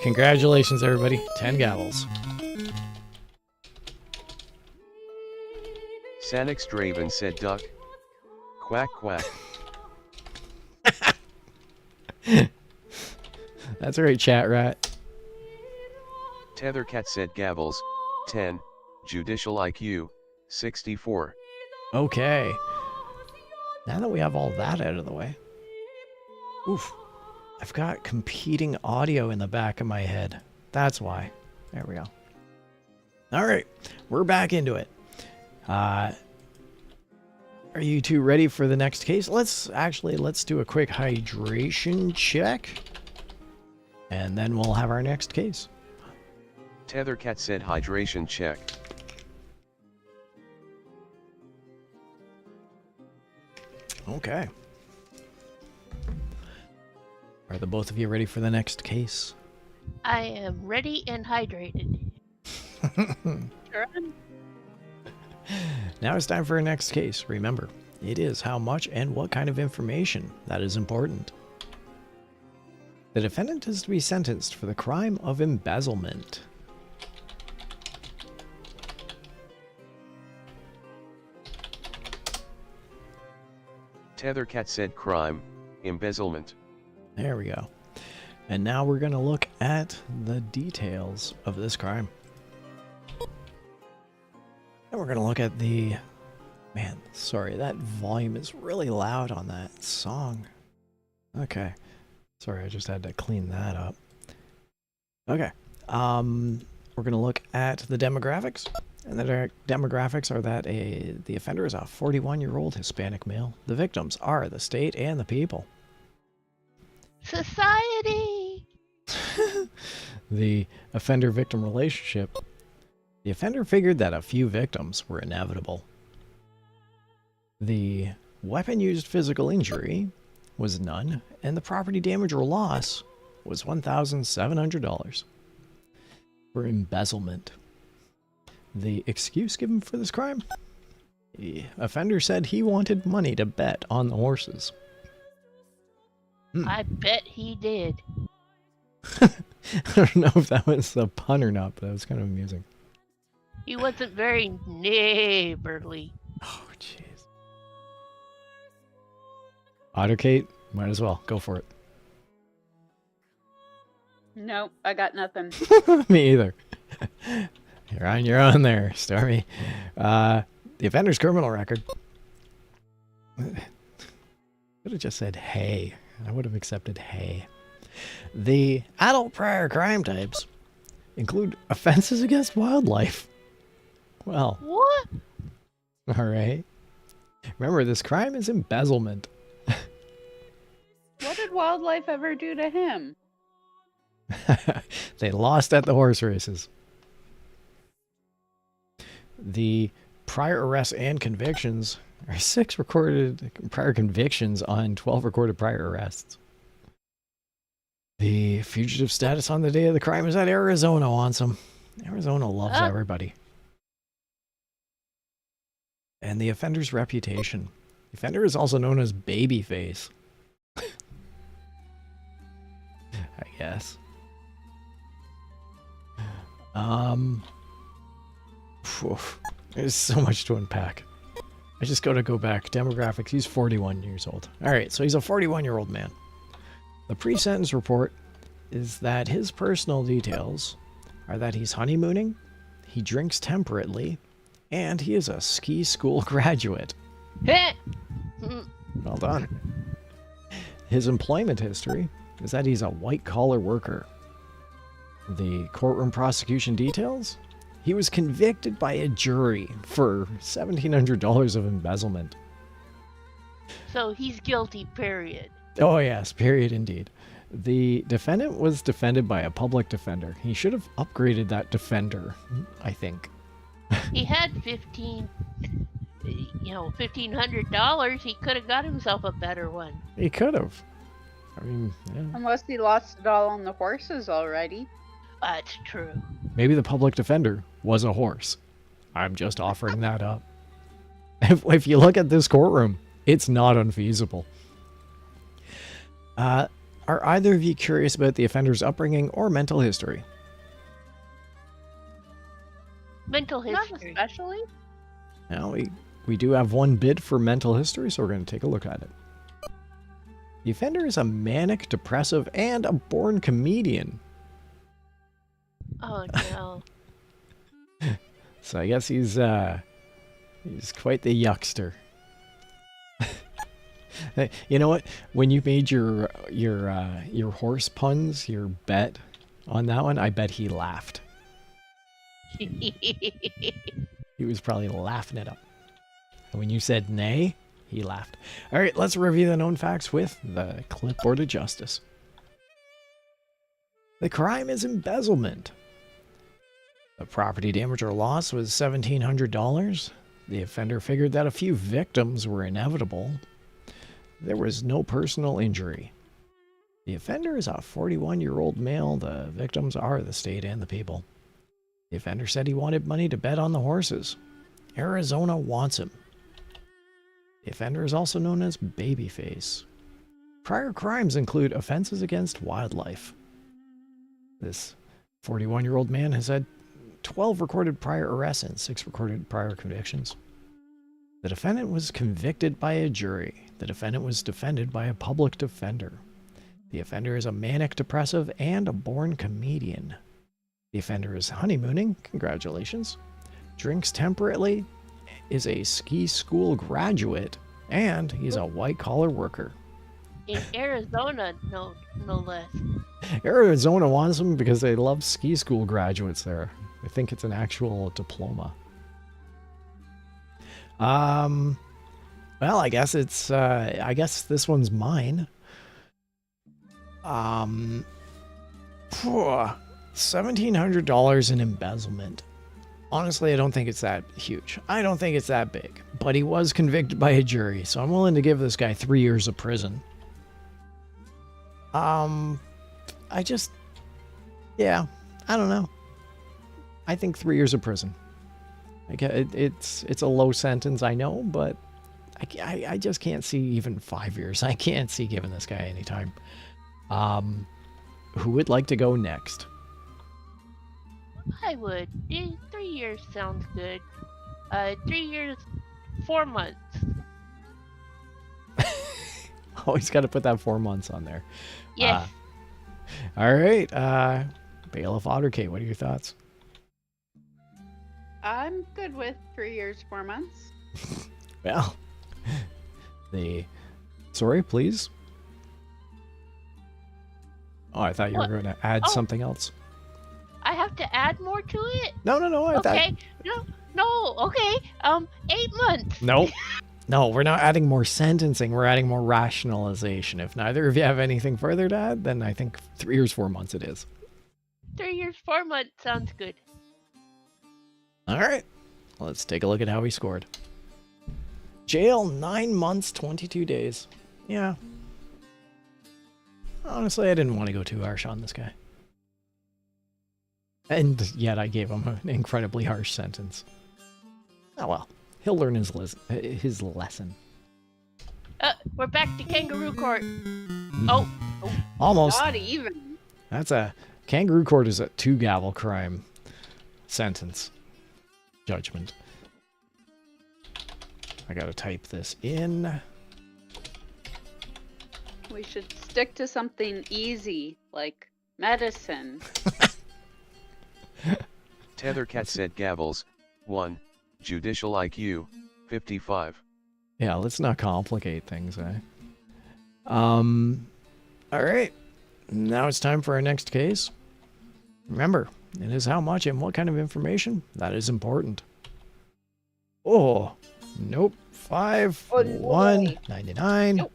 Congratulations, everybody. 10 gavels. Sanix Draven said duck. Quack quack. That's right, chat rat. Tethercat said gavels. 10. Judicial IQ. 64. Okay. Now that we have all that out of the way. Oof. I've got competing audio in the back of my head. That's why. There we go. All right. We're back into it. Are you two ready for the next case? Let's do a quick hydration check. And then we'll have our next case. Tethercat said hydration check. Okay. Are the both of you ready for the next case? I am ready and hydrated. Sure. Now it's time for our next case. Remember, it is how much and what kind of information that is important. The defendant is to be sentenced for the crime of embezzlement. Tethercat said crime, embezzlement. There we go. And now we're going to look at the details of this crime. And we're going to look at the... Man, sorry, that volume is really loud on that song. Okay. Sorry, I just had to clean that up. Okay. We're going to look at the demographics. And the demographics are that the offender is a 41-year-old Hispanic male. The victims are the state and the people. Society! The offender-victim relationship. The offender figured that a few victims were inevitable. The weapon-used physical injury was none, and the property damage or loss was $1,700. For embezzlement. The excuse given for this crime? The offender said he wanted money to bet on the horses. I bet he did. I don't know if that was a pun or not, but that was kind of amusing. He wasn't very neighborly. Oh, jeez. Autocate, might as well. Go for it. Nope, I got nothing. Me either. You're on your own there, Stormy. The offender's criminal record. Could have just said, hey. I would have accepted hey. The adult prior crime types include offenses against wildlife. Well, What? all right. Remember, this crime is embezzlement. What did wildlife ever do to him? They lost at the horse races. The prior arrests and convictions are 6 recorded prior convictions on 12 recorded prior arrests. The fugitive status on the day of the crime is that Arizona wants him. Arizona loves everybody. And the offender's reputation. The offender is also known as Babyface. I guess. There's so much to unpack. I just gotta go back. Demographics, he's 41 years old. Alright, so he's a 41-year-old man. The pre-sentence report is that his personal details are that he's honeymooning, he drinks temperately, and he is a ski school graduate. Heh. Well done. His employment history is that he's a white-collar worker. The courtroom prosecution details? He was convicted by a jury for $1,700 of embezzlement. So he's guilty, period. Oh yes, period indeed. The defendant was defended by a public defender. He should have upgraded that defender, I think. He had $1,500. He could have got himself a better one. He could have. I mean, yeah. Unless he lost it all on the horses already. That's true. Maybe the public defender was a horse. I'm just offering that up. If you look at this courtroom, it's not unfeasible. Are either of you curious about the offender's upbringing or mental history? Mental Not history. especially. Now, we do have one bid for mental history, so we're going to take a look at it. The offender is a manic, depressive, and a born comedian. Oh no. So I guess he's quite the yuckster. You know what? When you made your horse puns, your bet on that one, I bet he laughed. He was probably laughing it up. And when you said nay, he laughed. All right, let's review the known facts with the clipboard of justice. The crime is embezzlement. The property damage or loss was $1,700. The offender figured that a few victims were inevitable. There was no personal injury. The offender is a 41-year-old male. The victims are the state and the people. The offender said he wanted money to bet on the horses. Arizona wants him. The offender is also known as Babyface. Prior crimes include offenses against wildlife. This 41-year-old man has had 12 recorded prior arrests and 6 recorded prior convictions. The defendant was convicted by a jury. The defendant was defended by a public defender. The offender is a manic depressive and a born comedian. The offender is honeymooning, congratulations, drinks temperately, is a ski school graduate, and he's a white-collar worker. In Arizona, no less. Arizona wants them because they love ski school graduates there. I think it's an actual diploma. Well, I guess it's, I guess this one's mine. $1,700 in embezzlement. Honestly, I don't think it's that huge. I don't think it's that big. But he was convicted by a jury, so I'm willing to give this guy 3 years of prison. Yeah, I don't know. I think 3 years of prison. It's a low sentence, I know, but I just can't see even 5 years. I can't see giving this guy any time. Who would like to go next? I would. 3 years sounds good. 3 years, 4 months. Always got to put that 4 months on there. Yes. All right. Bailiff Otterkate, what are your thoughts? I'm good with 3 years, 4 months. Well, sorry, please. Oh, I thought you were going to add something else. I have to add more to it? No. Okay. No. Okay. 8 months. Nope. No, we're not adding more sentencing. We're adding more rationalization. If neither of you have anything further to add, then I think 3 years, 4 months it is. 3 years, 4 months sounds good. All right. Let's take a look at how he scored. Jail 9 months, 22 days. Yeah. Honestly, I didn't want to go too harsh on this guy. And yet I gave him an incredibly harsh sentence. Oh well. He'll learn his lesson. We're back to kangaroo court. Oh. Almost. Not even. That's kangaroo court is a 2 gavel crime sentence. Judgment. I gotta type this in. We should stick to something easy, like medicine. Tethercat said gavels, 1, judicial IQ, 55. Yeah, let's not complicate things, eh? Alright. Now it's time for our next case. Remember, it is how much and what kind of information that is important. Oh, nope. 5, Oh, 1, boy. 99. Nope.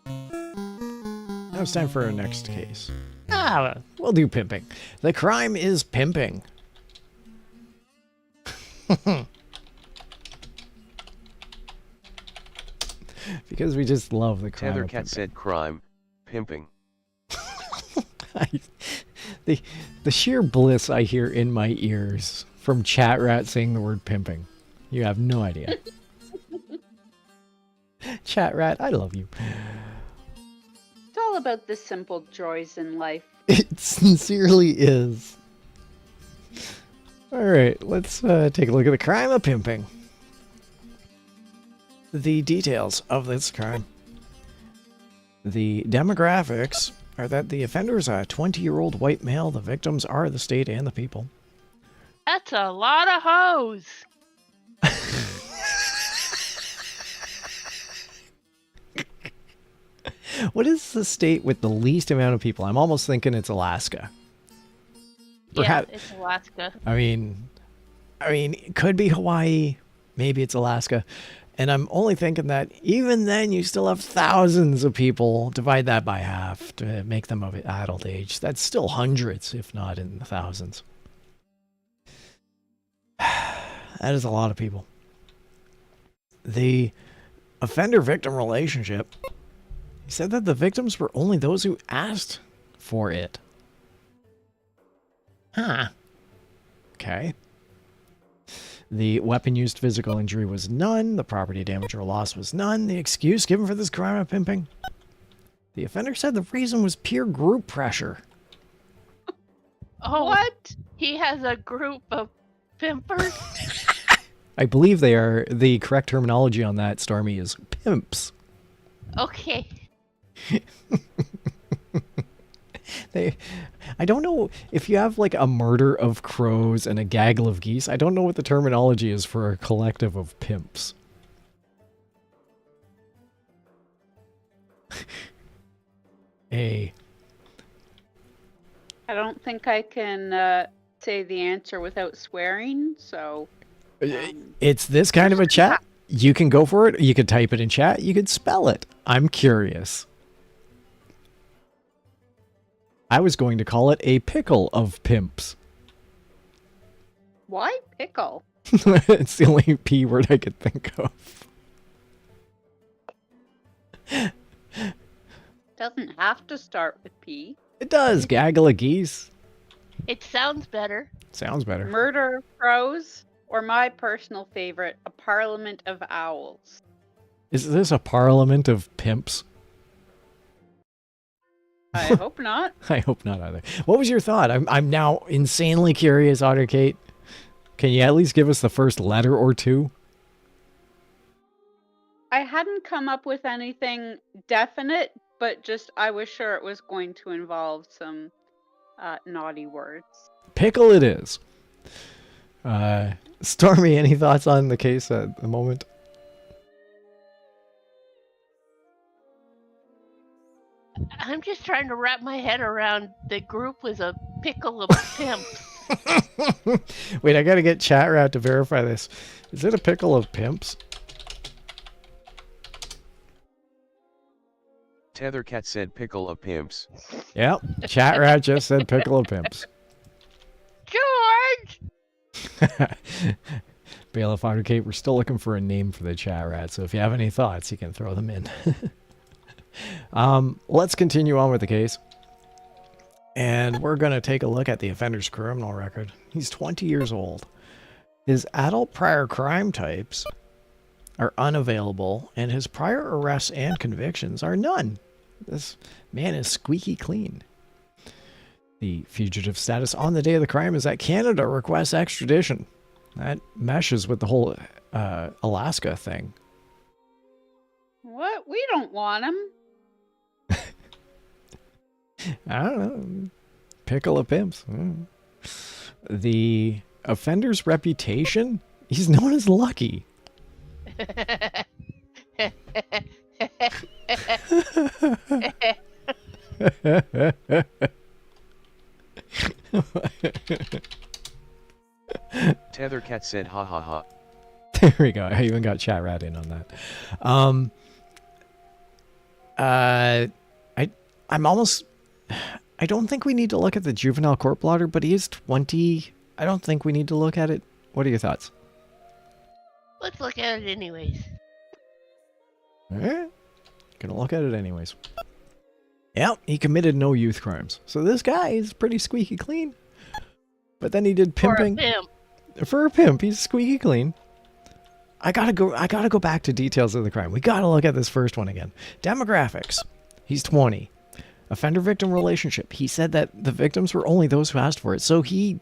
Now it's time for our next case. We'll do pimping. The crime is pimping. Because we just love the crime. Tethercat said crime, pimping. The sheer bliss I hear in my ears from Chat Rat saying the word pimping. You have no idea. Chat Rat, I love you. It's all about the simple joys in life. It sincerely is. Alright, let's take a look at the crime of pimping. The details of this crime. The demographics are that the offender is a 20-year-old white male. The victims are the state and the people. That's a lot of hoes. What is the state with the least amount of people? I'm almost thinking it's Alaska. Perhaps, Yeah, it's Alaska. I mean, it could be Hawaii. Maybe it's Alaska. And I'm only thinking that even then you still have thousands of people. Divide that by half to make them of adult age. That's still hundreds, if not in the thousands. That is a lot of people. The offender-victim relationship, he said that the victims were only those who asked for it. Huh. Okay. The weapon-used physical injury was none. The property damage or loss was none. The excuse given for this crime of pimping. The offender said the reason was peer group pressure. Oh, What? he has a group of pimpers? I believe they are, the correct terminology on that, Stormy, is pimps. Okay. I don't know if you have like a murder of crows and a gaggle of geese. I don't know what the terminology is for a collective of pimps. I don't think I can say the answer without swearing, so... It's this kind of a chat. You can go for it. You could type it in chat. You could spell it. I'm curious. I was going to call it a pickle of pimps. Why pickle? It's the only P word I could think of. Doesn't have to start with P. It does. Gaggle of geese. It sounds better. Sounds better. Murder of crows, or my personal favorite, a parliament of owls. Is this a parliament of pimps? I hope not. I hope not either. What was your thought? I'm now insanely curious, Otter Kate. Can you at least give us the first letter or two? I hadn't come up with anything definite, but just I was sure it was going to involve some naughty words. Pickle it is. Stormy, any thoughts on the case at the moment? I'm just trying to wrap my head around the group was a pickle of pimps. Wait, I gotta get chat rat to verify this. Is it a pickle of pimps? Tethercat said pickle of pimps. Yep, chat rat just said pickle of pimps. George! Bailiff Otter Kate, we're still looking for a name for the chat rat, so if you have any thoughts, you can throw them in. Let's continue on with the case. And we're going to take a look at the offender's criminal record. He's 20 years old. His adult prior crime types are unavailable, and his prior arrests and convictions are none. This man is squeaky clean. The fugitive status on the day of the crime is that Canada requests extradition. That meshes with the whole Alaska thing. What? We don't want him. I don't know. Pickle of pimps. The offender's reputation? He's known as Lucky. Tethercat said ha ha ha. There we go. I even got chat rat in on that. I'm almost... I don't think we need to look at the juvenile court blotter, but he is 20. I don't think we need to look at it. What are your thoughts? Let's look at it anyways. Alright. Gonna look at it anyways. Yep, he committed no youth crimes. So this guy is pretty squeaky clean. But then he did pimping. For a pimp. For a pimp, he's squeaky clean. I gotta go back to details of the crime. We gotta look at this first one again. Demographics. He's 20. Offender-victim relationship. He said that the victims were only those who asked for it. So he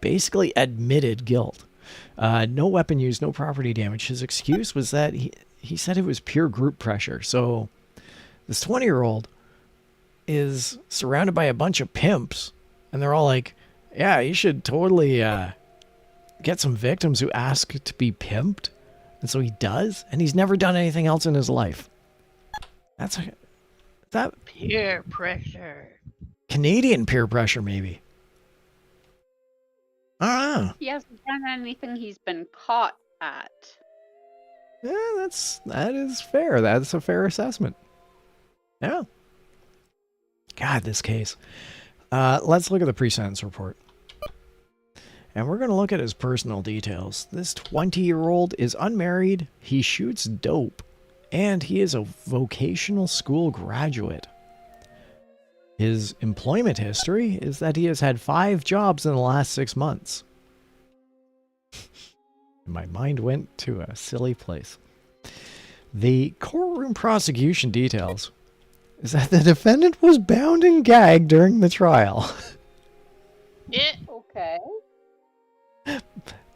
basically admitted guilt. No weapon use, no property damage. His excuse was that he said it was pure group pressure. So this 20-year-old is surrounded by a bunch of pimps. And they're all like, yeah, you should totally get some victims who ask to be pimped. And so he does. And he's never done anything else in his life. That's that Peer pressure. Canadian peer pressure, maybe. I don't know. He hasn't done anything he's been caught at. Yeah, that is fair. That's a fair assessment. Yeah. God, this case. Let's look at the pre-sentence report. And we're going to look at his personal details. This 20-year-old is unmarried, he shoots dope, and he is a vocational school graduate. His employment history is that he has had 5 jobs in the last 6 months. My mind went to a silly place. The courtroom prosecution details is that the defendant was bound and gagged during the trial. Yeah. Okay.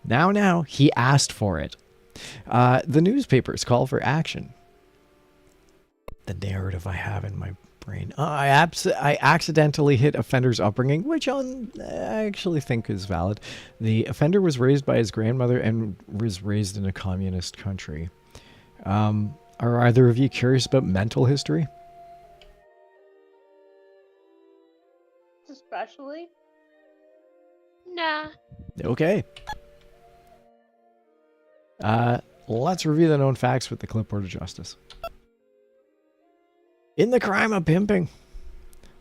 Now, he asked for it. The newspapers call for action. The narrative I have in my brain. I accidentally hit offender's upbringing, which I actually think is valid. The offender was raised by his grandmother and was raised in a communist country. Are either of you curious about mental history? Especially? Nah. Okay. Let's review the known facts with the clipboard of justice. In the crime of pimping,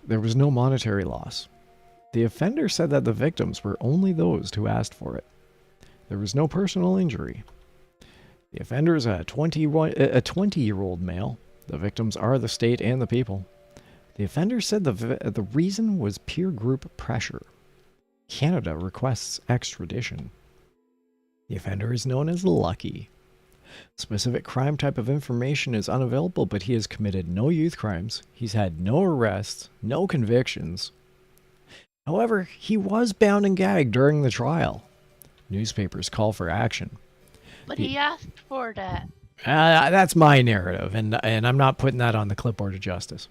there was no monetary loss. The offender said that the victims were only those who asked for it. There was no personal injury. The offender is a 20-year-old male. The victims are the state and the people. The offender said the reason was peer group pressure. Canada requests extradition. The offender is known as Lucky. Specific crime type of information is unavailable, but he has committed no youth crimes. He's had no arrests, no convictions. However, he was bound and gagged during the trial. Newspapers call for action. But he asked for that. That's my narrative, and I'm not putting that on the clipboard of justice.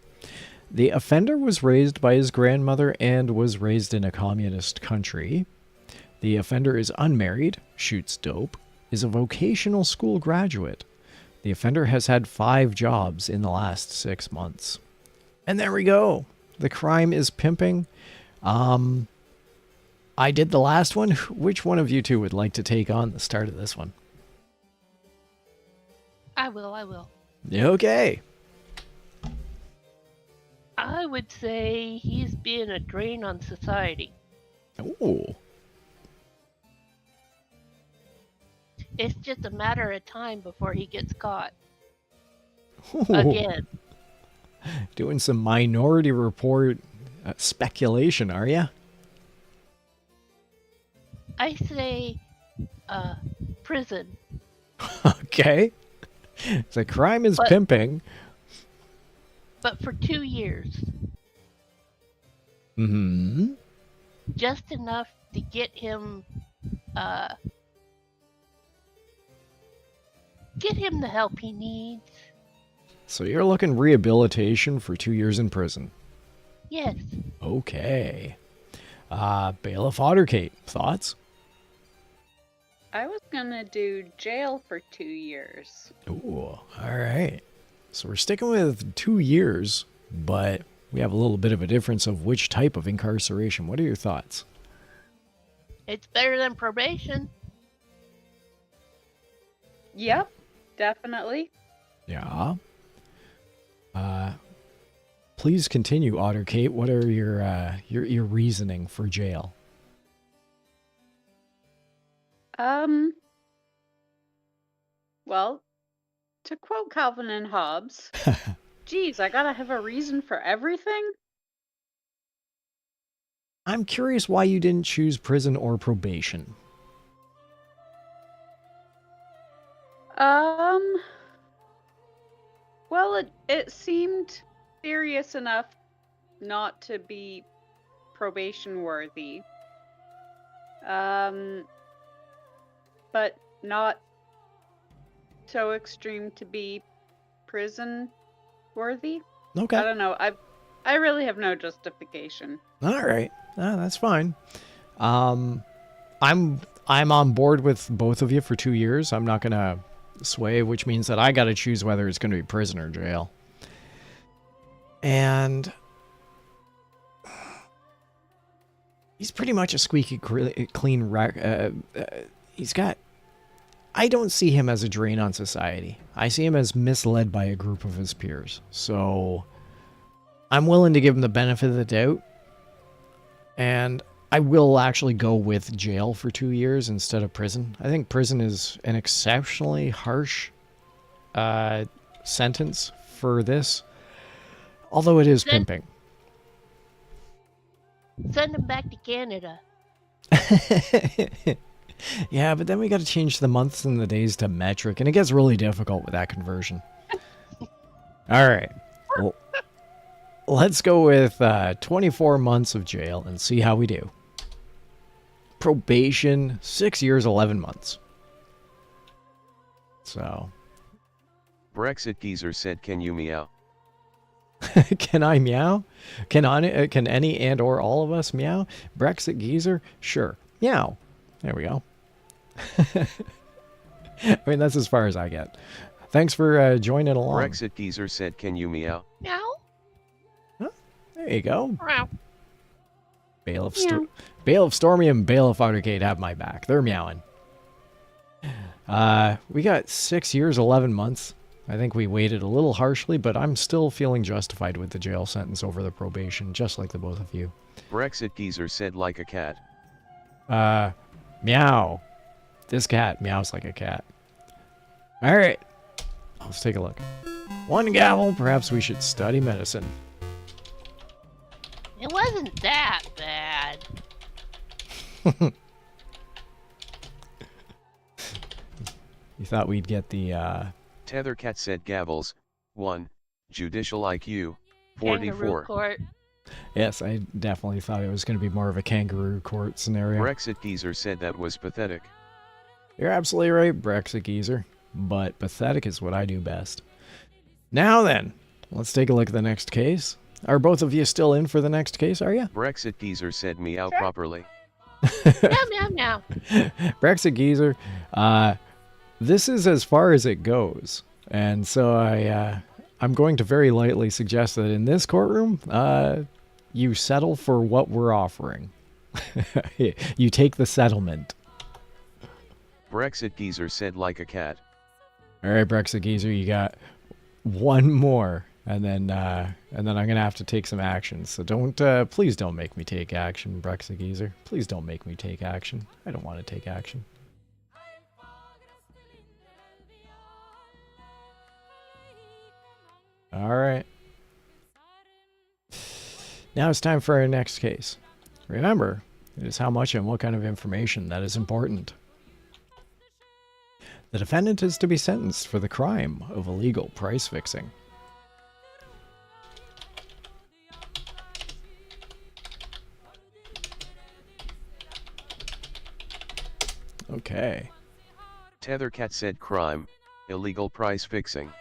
The offender was raised by his grandmother and was raised in a communist country. The offender is unmarried, shoots dope, is a vocational school graduate. The offender has had 5 jobs in the last 6 months. And there we go. The crime is pimping. I did the last one. Which one of you two would like to take on the start of this one? I will. Okay. I would say he's being a drain on society. Oh. It's just a matter of time before he gets caught. Ooh. Again. Doing some Minority Report speculation, are ya? I say, prison. Okay. The crime is But- pimping. But for 2 years. Mm-hmm. Just enough to get him, the help he needs. So you're looking rehabilitation for 2 years in prison. Yes. Okay. Bailiff Ottercate, thoughts? I was gonna do jail for 2 years. Ooh, all right. So we're sticking with 2 years, but we have a little bit of a difference of which type of incarceration. What are your thoughts? It's better than probation. Yep, definitely. Yeah. Please continue, Ottercate. What are your reasoning for jail? Well, to quote Calvin and Hobbes, geez, I gotta have a reason for everything? I'm curious why you didn't choose prison or probation. Well, it seemed serious enough not to be probation worthy. But not so extreme to be prison worthy. Okay. I don't know. I really have no justification. All right. That's fine. I'm on board with both of you for 2 years. I'm not gonna sway, which means that I gotta choose whether it's gonna be prison or jail. And he's pretty much a squeaky clean wreck. I don't see him as a drain on society. I see him as misled by a group of his peers. So I'm willing to give him the benefit of the doubt. And I will actually go with jail for 2 years instead of prison. I think prison is an exceptionally harsh sentence for this. Although it is pimping. Send him back to Canada. Yeah, but then we got to change the months and the days to metric, and it gets really difficult with that conversion. All right. Well, let's go with 24 months of jail and see how we do. Probation, 6 years, 11 months. So. Brexit Geezer said, "Can you meow?" Can I meow? Can any and or all of us meow? Brexit Geezer? Sure. Meow. There we go. I mean, that's as far as I get. Thanks for joining along. Brexit Geezer said, "Can you meow?" Meow. Huh? There you go. Meow. Bailiff Stormy and Bailiff Outergate have my back. They're meowing. We got 6 years, 11 months. I think we waited a little harshly, but I'm still feeling justified with the jail sentence over the probation, just like the both of you. Brexit Geezer said, "Like a cat." Meow. This cat meows like a cat. All right. Let's take a look. One gavel. Perhaps we should study medicine. It wasn't that bad. You thought we'd get the, Tethercat said, "Gavels, 1, judicial IQ, Kangaroo 44. court. Yes, I definitely thought it was going to be more of a kangaroo court scenario. Brexit Geezer said that was pathetic. You're absolutely right, Brexit Geezer. But pathetic is what I do best. Now then, let's take a look at the next case. Are both of you still in for the next case, are you? Brexit Geezer said, "Meow properly." Meow, meow, meow. Brexit Geezer, this is as far as it goes. And so I'm going to very lightly suggest that in this courtroom, you settle for what we're offering. You take the settlement. Brexit Geezer said, "Like a cat." All right, Brexit Geezer, you got one more, and then I'm gonna have to take some action. So please don't make me take action, Brexit Geezer. Please don't make me take action. I don't want to take action. All right. Now it's time for our next case. Remember, it is how much and what kind of information that is important. The defendant is to be sentenced for the crime of illegal price fixing. Okay. Tethercat said, "Crime, illegal price fixing."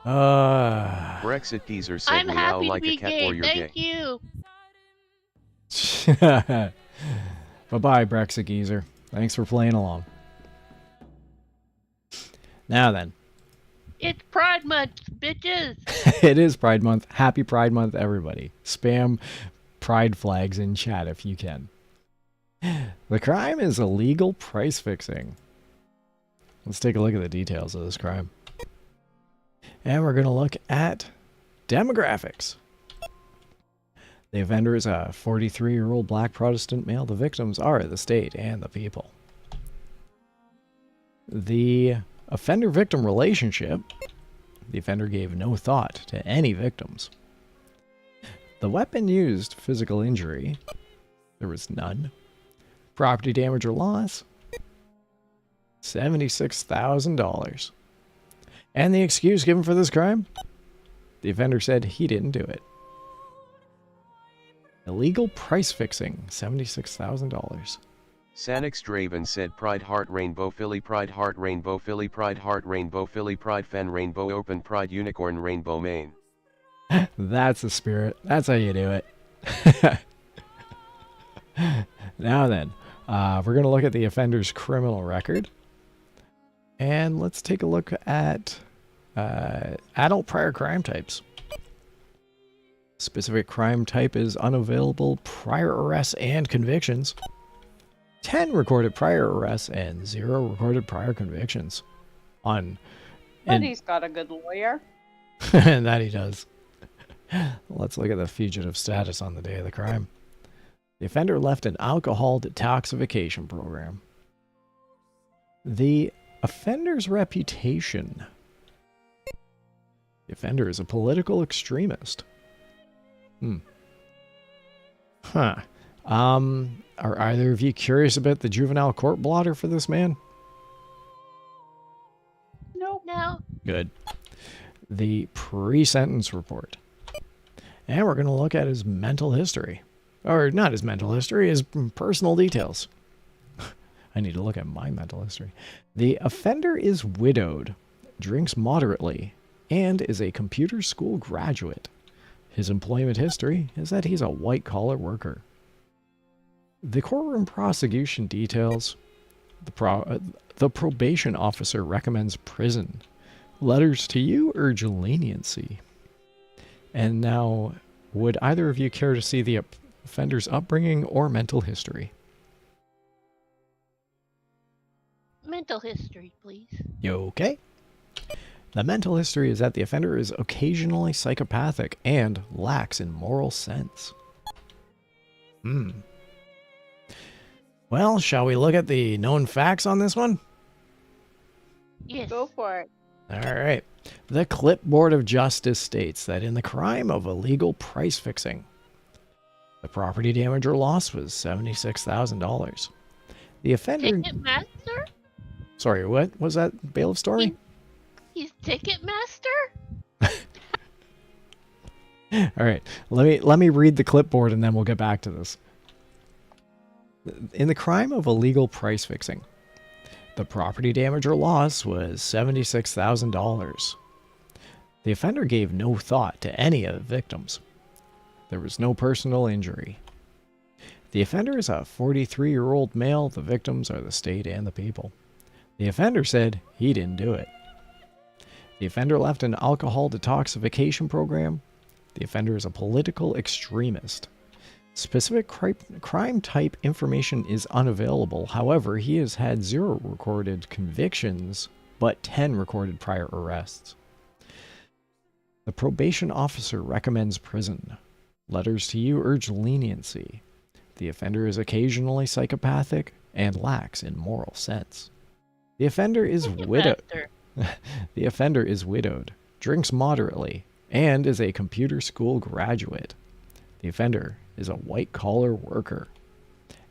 Brexit Geezer said, I'm "Meow happy to like be a cat gay. or you're Thank gay." you. Bye-bye, Brexit geezer. Thanks for playing along. Now then. It's Pride Month, bitches! It is Pride Month. Happy Pride Month, everybody. Spam pride flags in chat if you can. The crime is illegal price fixing. Let's take a look at the details of this crime. And we're going to look at demographics. The offender is a 43-year-old black Protestant male. The victims are the state and the people. The offender-victim relationship. The offender gave no thought to any victims. The weapon used, physical injury. There was none. Property damage or loss. $76,000. And the excuse given for this crime? The offender said he didn't do it. Illegal price fixing, $76,000. Sanix Draven said Pride Heart Rainbow Philly Pride Heart Rainbow Philly Pride Heart Rainbow Philly Pride Fen Rainbow Open Pride Unicorn Rainbow Maine. That's the spirit. That's how you do it. Now then, we're going to look at the offender's criminal record. And let's take a look at adult prior crime types. Specific crime type is unavailable prior arrests and convictions. 10 recorded prior arrests and 0 recorded prior convictions. But he's got a good lawyer. And that he does. Let's look at the fugitive status on the day of the crime. The offender left an alcohol detoxification program. The offender's reputation. The offender is a political extremist. Are either of you curious about the juvenile court blotter for this man? Nope. No. Good. The pre-sentence report. And we're going to look at his mental history. Or not his mental history, his personal details. I need to look at my mental history. The offender is widowed, drinks moderately, and is a computer school graduate. His employment history is that he's a white-collar worker. The courtroom prosecution details. The probation officer recommends prison. Letters to you urge leniency. And now, would either of you care to see the offender's upbringing or mental history? Mental history, please. You okay? The mental history is that the offender is occasionally psychopathic and lacks in moral sense. Well, shall we look at the known facts on this one? Yes. Go for it. All right. The clipboard of justice states that in the crime of illegal price fixing, the property damage or loss was $76,000. The offender... Ticketmaster? Sorry, what was that bailiff story? He's Ticketmaster? All right, let me read the clipboard and then we'll get back to this. In the crime of illegal price fixing, the property damage or loss was $76,000. The offender gave no thought to any of the victims. There was no personal injury. The offender is a 43-year-old male. The victims are the state and the people. The offender said he didn't do it. The offender left an alcohol detoxification program. The offender is a political extremist. Specific crime type information is unavailable. However, he has had 0 recorded convictions, but 10 recorded prior arrests. The probation officer recommends prison. Letters to you urge leniency. The offender is occasionally psychopathic and lacks in moral sense. The offender is widowed. The offender is widowed, drinks moderately, and is a computer school graduate. The offender is a white-collar worker.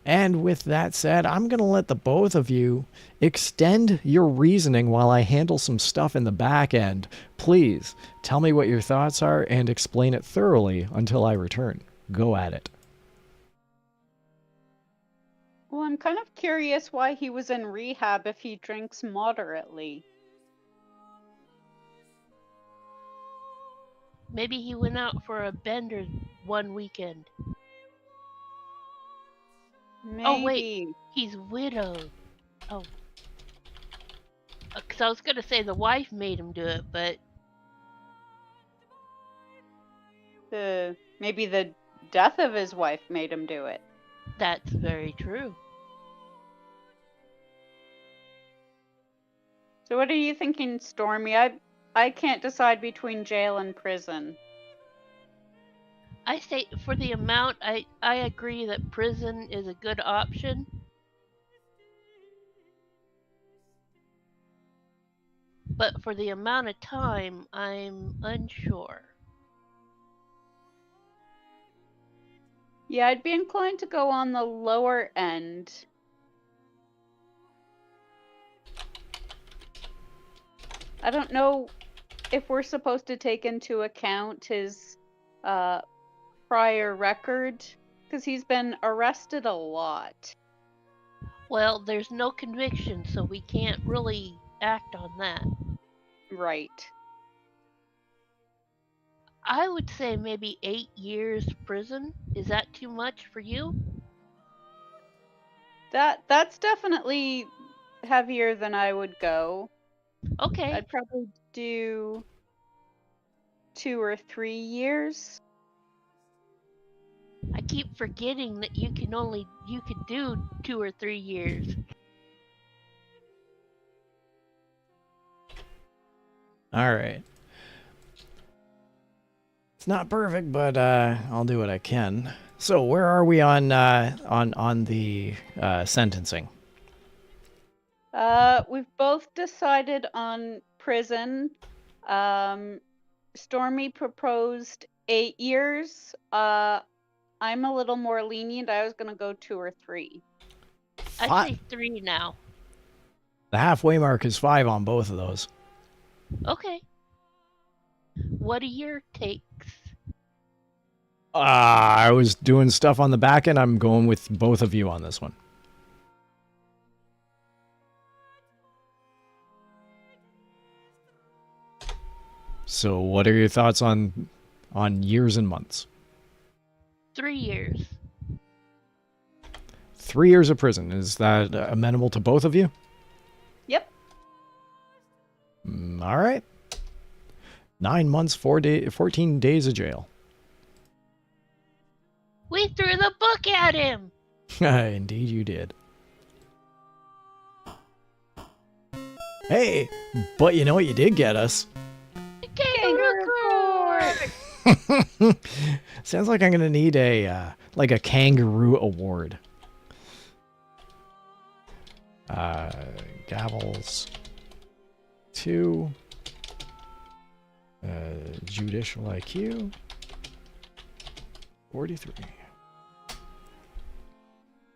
And with that said, I'm going to let the both of you extend your reasoning while I handle some stuff in the back end. Please tell me what your thoughts are and explain it thoroughly until I return. Go at it. Well, I'm kind of curious why he was in rehab if he drinks moderately. Maybe he went out for a bender one weekend. Maybe. Oh, wait. He's widowed. Oh. Because I was going to say the wife made him do it, but Maybe the death of his wife made him do it. that's very true. So what are you thinking, Stormy? I can't decide between jail and prison. I say for the amount, I agree that prison is a good option. But for the amount of time, I'm unsure. Yeah, I'd be inclined to go on the lower end. I don't know if we're supposed to take into account his prior record, because he's been arrested a lot. Well, there's no conviction, so we can't really act on that. Right. I would say maybe 8 years prison. Is that too much for you? That's definitely heavier than I would go. Okay. I'd probably do 2 or 3 years. I keep forgetting that you could do 2 or 3 years. All right. It's not perfect, but I'll do what I can. So where are we on the sentencing? We've both decided on prison. Stormy proposed 8 years. I'm a little more lenient. I was gonna go 2 or 3. I say 3 now. The halfway mark is 5 on both of those. Okay. What are your takes? I was doing stuff on the back end. I'm going with both of you on this one. So what are your thoughts on years and months? 3 years. 3 years of prison. Is that amenable to both of you? Yep. All right. 9 months, 14 days of jail. We threw the book at him! Indeed you did. Hey, but you know what you did get us? Kangaroo court! Sounds like I'm gonna need a kangaroo award. Gavels 2. Judicial IQ 43.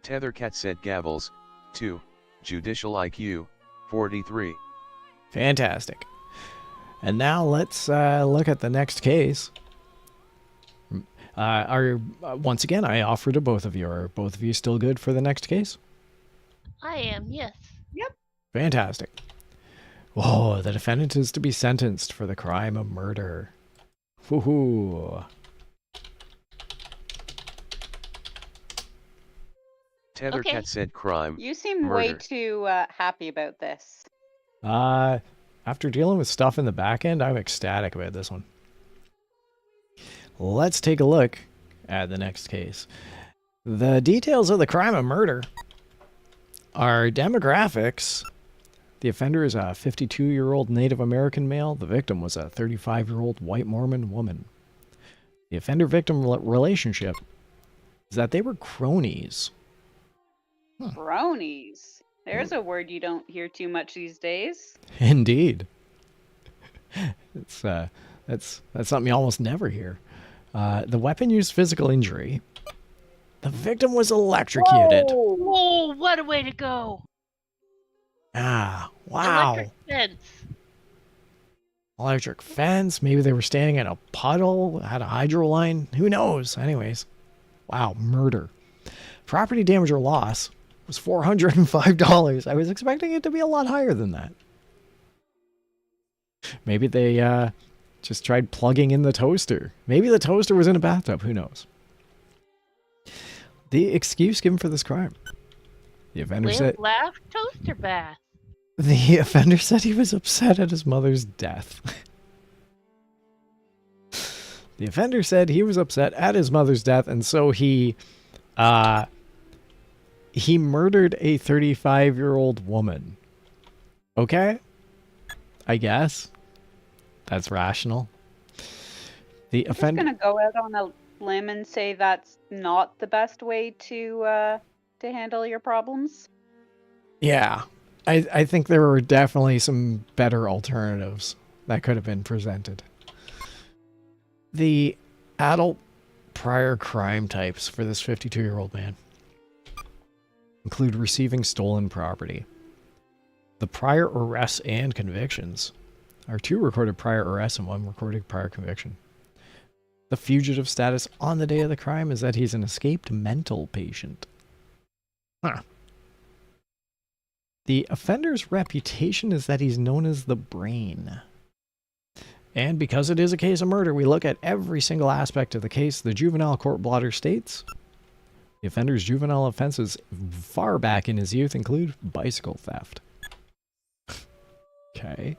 Tethercat said gavels, 2, judicial IQ, 43. Fantastic. And now let's look at the next case. Once again, I offer to both of you. Are both of you still good for the next case? I am, yes. Yep. Fantastic. Whoa, the defendant is to be sentenced for the crime of murder. Woohoo. Tethercat said crime. You seem murder. way too happy about this. After dealing with stuff in the back end, I'm ecstatic about this one. Let's take a look at the next case. The details of the crime of murder are demographics. The offender is a 52-year-old Native American male. The victim was a 35-year-old white Mormon woman. The offender-victim relationship is that they were cronies. Brownies. There's a word you don't hear too much these days. Indeed. That's something you almost never hear. The weapon used physical injury. The victim was electrocuted. Whoa, what a way to go! Ah, wow. Electric fence. Electric fence. Maybe they were standing in a puddle, had a hydro line. Who knows? Anyways. Wow, murder. Property damage or loss was $405. I was expecting it to be a lot higher than that. Maybe they just tried plugging in the toaster. Maybe the toaster was in a bathtub. Who knows? The excuse given for this crime. The offender said... Laugh toaster bath. The offender said he was upset at his mother's death. The offender said he was upset at his mother's death, and so he murdered a 35-year-old woman. Okay? I guess. That's rational. The offender... I'm just gonna go out on a limb and say that's not the best way to handle your problems. Yeah. I think there were definitely some better alternatives that could have been presented. The adult prior crime types for this 52-year-old man include receiving stolen property. The prior arrests and convictions are 2 recorded prior arrests and 1 recorded prior conviction. The fugitive status on the day of the crime is that he's an escaped mental patient. Huh. The offender's reputation is that he's known as the brain. And because it is a case of murder, we look at every single aspect of the case. The juvenile court blotter states the offender's juvenile offenses far back in his youth include bicycle theft. Okay.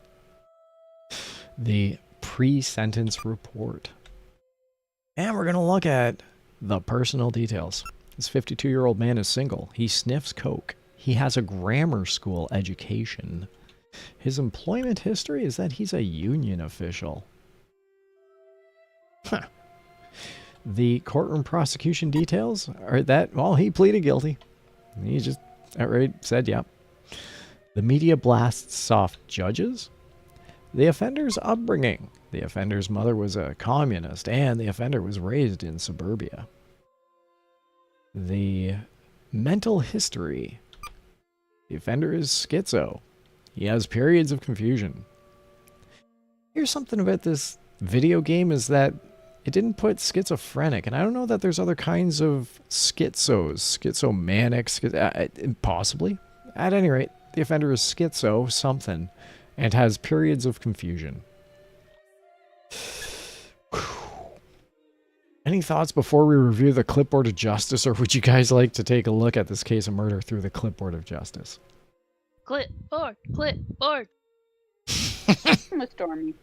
The pre-sentence report. And we're going to look at the personal details. This 52-year-old man is single. He sniffs coke. He has a grammar school education. His employment history is that he's a union official. Huh. The courtroom prosecution details are that, well, he pleaded guilty. He just outright said, yep. The media blasts soft judges. The offender's upbringing. The offender's mother was a communist, and the offender was raised in suburbia. The mental history. The offender is schizo. He has periods of confusion. Here's something about this video game is that it didn't put schizophrenic, and I don't know that there's other kinds of schizomanic, possibly. At any rate, the offender is schizo something and has periods of confusion. Any thoughts before we review the clipboard of justice, or would you guys like to take a look at this case of murder through the clipboard of justice? Clipboard, clipboard. With Stormy.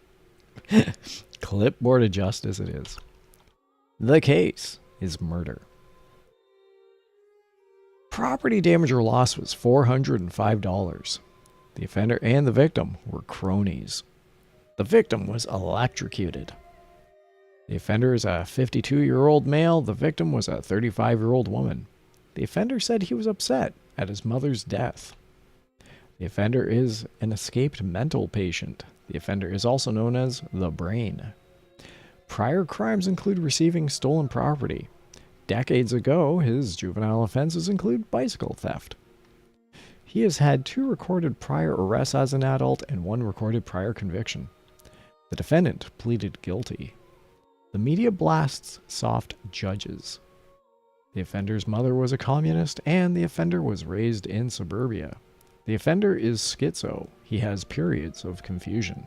Clipboard of justice it is. The case is murder. Property damage or loss was $405. The offender and the victim were cronies. The victim was electrocuted. The offender is a 52-year-old male. The victim was a 35-year-old woman. The offender said he was upset at his mother's death. The offender is an escaped mental patient. The offender is also known as the brain. Prior crimes include receiving stolen property. Decades ago, his juvenile offenses include bicycle theft. He has had 2 recorded prior arrests as an adult and 1 recorded prior conviction. The defendant pleaded guilty. The media blasts soft judges. The offender's mother was a communist, and the offender was raised in suburbia. The offender is schizo. He has periods of confusion.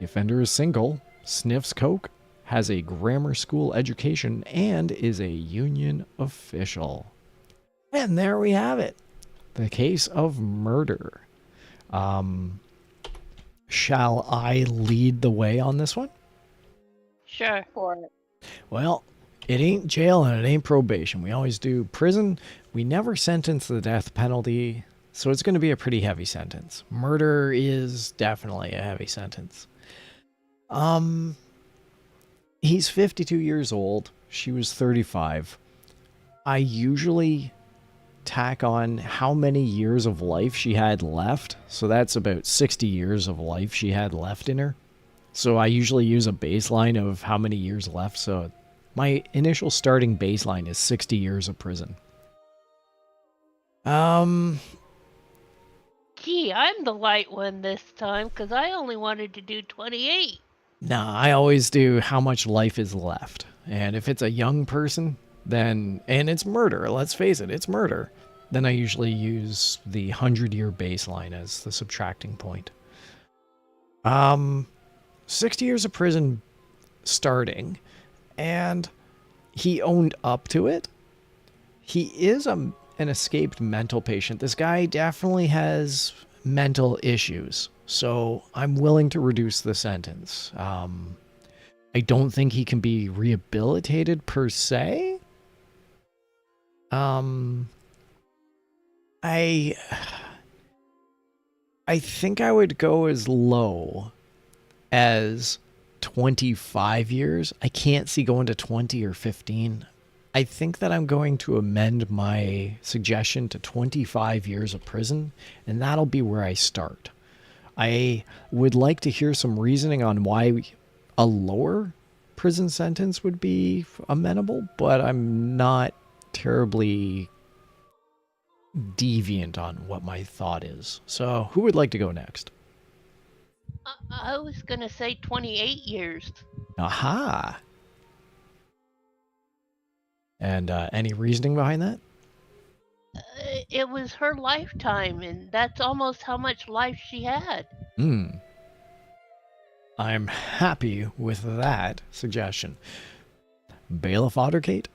The offender is single, sniffs coke, has a grammar school education, and is a union official. And there we have it. The case of murder. Shall I lead the way on this one? Sure. For it. Well, it ain't jail and it ain't probation. We always do prison. We never sentence the death penalty, so it's going to be a pretty heavy sentence. Murder is definitely a heavy sentence. He's 52 years old. She was 35. I usually tack on how many years of life she had left. So that's about 60 years of life she had left in her. So I usually use a baseline of how many years left. So my initial starting baseline is 60 years of prison. Gee, I'm the light one this time, because I only wanted to do 28. Nah, I always do how much life is left. And if it's a young person, then, and it's murder, let's face it, it's murder, then I usually use the 100-year baseline as the subtracting point. 60 years of prison starting, and he owned up to it. he is an escaped mental patient. This guy definitely has mental issues, so I'm willing to reduce the sentence. I don't think he can be rehabilitated per se. I think I would go as low as 25 years. I can't see going to 20 or 15. I think that I'm going to amend my suggestion to 25 years of prison, and that'll be where I start. I would like to hear some reasoning on why a lower prison sentence would be amenable, but I'm not terribly deviant on what my thought is. So who would like to go next? I was going to say 28 years. Aha. And any reasoning behind that? It was her lifetime, and that's almost how much life she had. I'm happy with that suggestion. Bailiff Ottercate?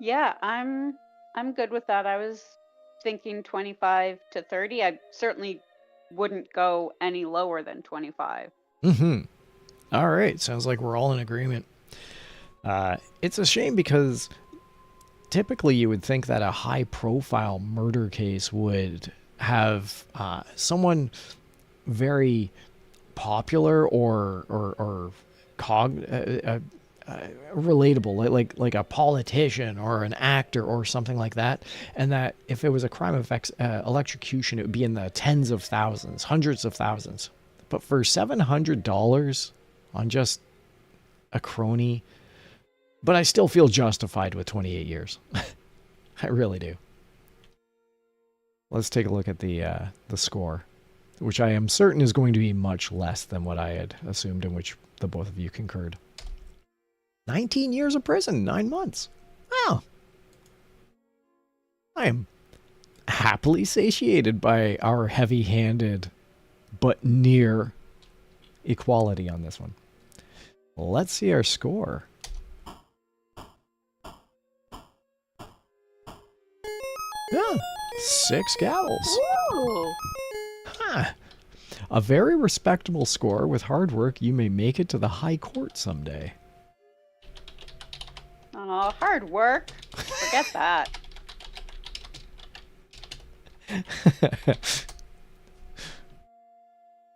Yeah, I'm good with that. I was thinking 25 to 30. I certainly wouldn't go any lower than 25. All right, sounds like we're all in agreement. It's a shame because typically you would think that a high-profile murder case would have someone very popular or relatable, like a politician or an actor or something like that, and that if it was a crime of electrocution, it would be in the tens of thousands, hundreds of thousands. But for $700 on just a crony, but I still feel justified with 28 years. I really do. Let's take a look at the score, which I am certain is going to be much less than what I had assumed, in which the both of you concurred. 19 years of prison, 9 months. Wow. I am happily satiated by our heavy-handed but near equality on this one. Let's see our score. Yeah, 6 gavels. Ooh. Huh. A very respectable score. With hard work, you may make it to the high court someday. Oh, hard work. Forget that.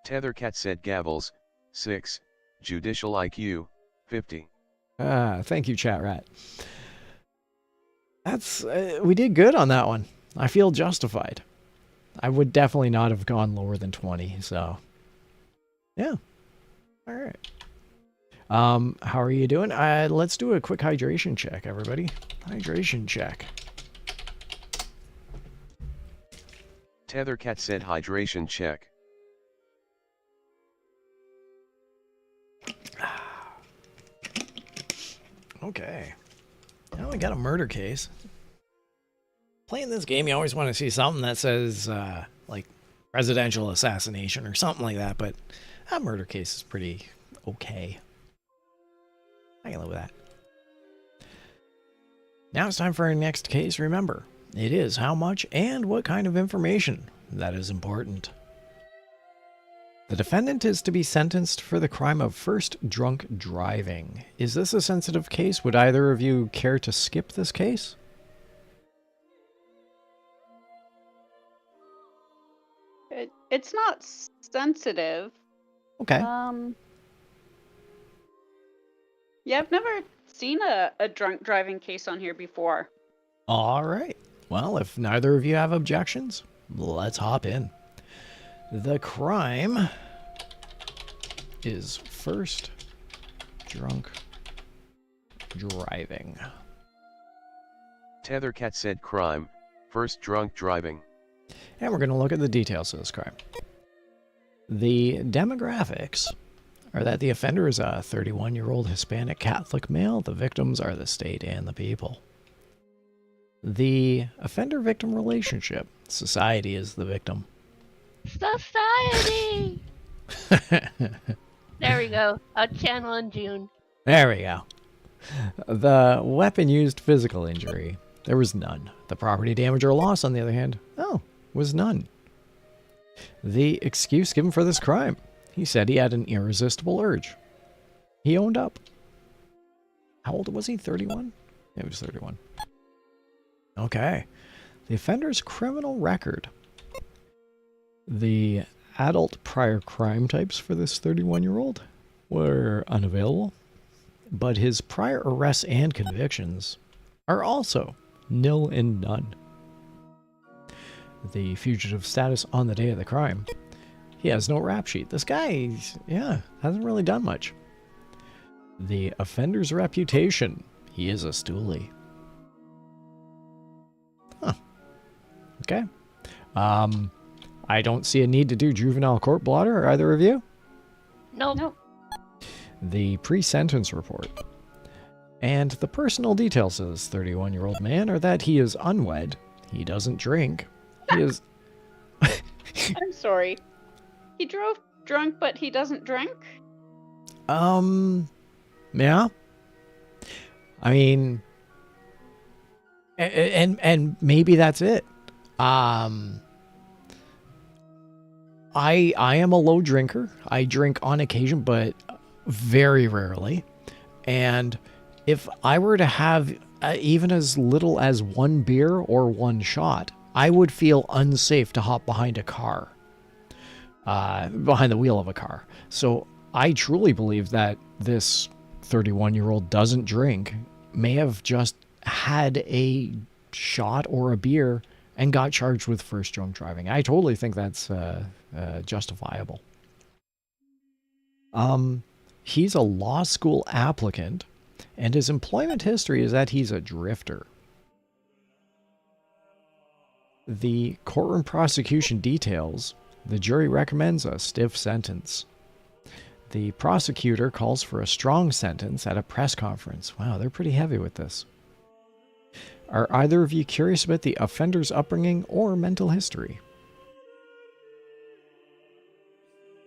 Tethercat said gavels, 6, judicial IQ, 50. Thank you, Chat Rat. That's we did good on that one. I feel justified. I would definitely not have gone lower than 20, so yeah. All right. How are you doing? Let's do a quick hydration check, everybody. Hydration check. Tethercat said hydration check. Okay. Now we got a murder case. Playing this game, you always want to see something that says, like, presidential assassination or something like that, but that murder case is pretty okay. I can live with that. Now it's time for our next case. Remember, it is how much and what kind of information that is important. The defendant is to be sentenced for the crime of first drunk driving. Is this a sensitive case? Would either of you care to skip this case? It's not sensitive. Okay. Yeah, I've never seen a drunk driving case on here before. All right. Well, if neither of you have objections, let's hop in. The crime is first drunk driving. Tethercat said crime, first drunk driving. And we're going to look at the details of this crime. The demographics are that the offender is a 31-year-old Hispanic Catholic male. The victims are the state and the people. The offender-victim relationship. Society is the victim. Society! There we go. I'll channel in June. There we go. The weapon used physical injury. There was none. The property damage or loss, on the other hand, was none. The excuse given for this crime. He said he had an irresistible urge. He owned up. How old was he? 31? Yeah, he was 31. Okay. The offender's criminal record. The adult prior crime types for this 31-year-old were unavailable, but his prior arrests and convictions are also nil and none. The fugitive status on the day of the crime. He has no rap sheet. This guy, hasn't really done much. The offender's reputation. He is a stoolie. Huh. Okay. I don't see a need to do juvenile court blotter, or either of you? Nope. The pre-sentence report. And the personal details of this 31-year-old man are that he is unwed, he doesn't drink, he is... I'm sorry. He drove drunk, but he doesn't drink? Yeah. I mean... And maybe that's it. I am a low drinker. I drink on occasion, but very rarely. And if I were to have even as little as one beer or one shot, I would feel unsafe to hop behind a car, behind the wheel of a car. So I truly believe that this 31-year-old doesn't drink, may have just had a shot or a beer and got charged with first drunk driving. I totally think that's justifiable. He's a law school applicant, and his employment history is that he's a drifter. The courtroom prosecution details, the jury recommends a stiff sentence. The prosecutor calls for a strong sentence at a press conference. Wow, they're pretty heavy with this. Are either of you curious about the offender's upbringing or mental history?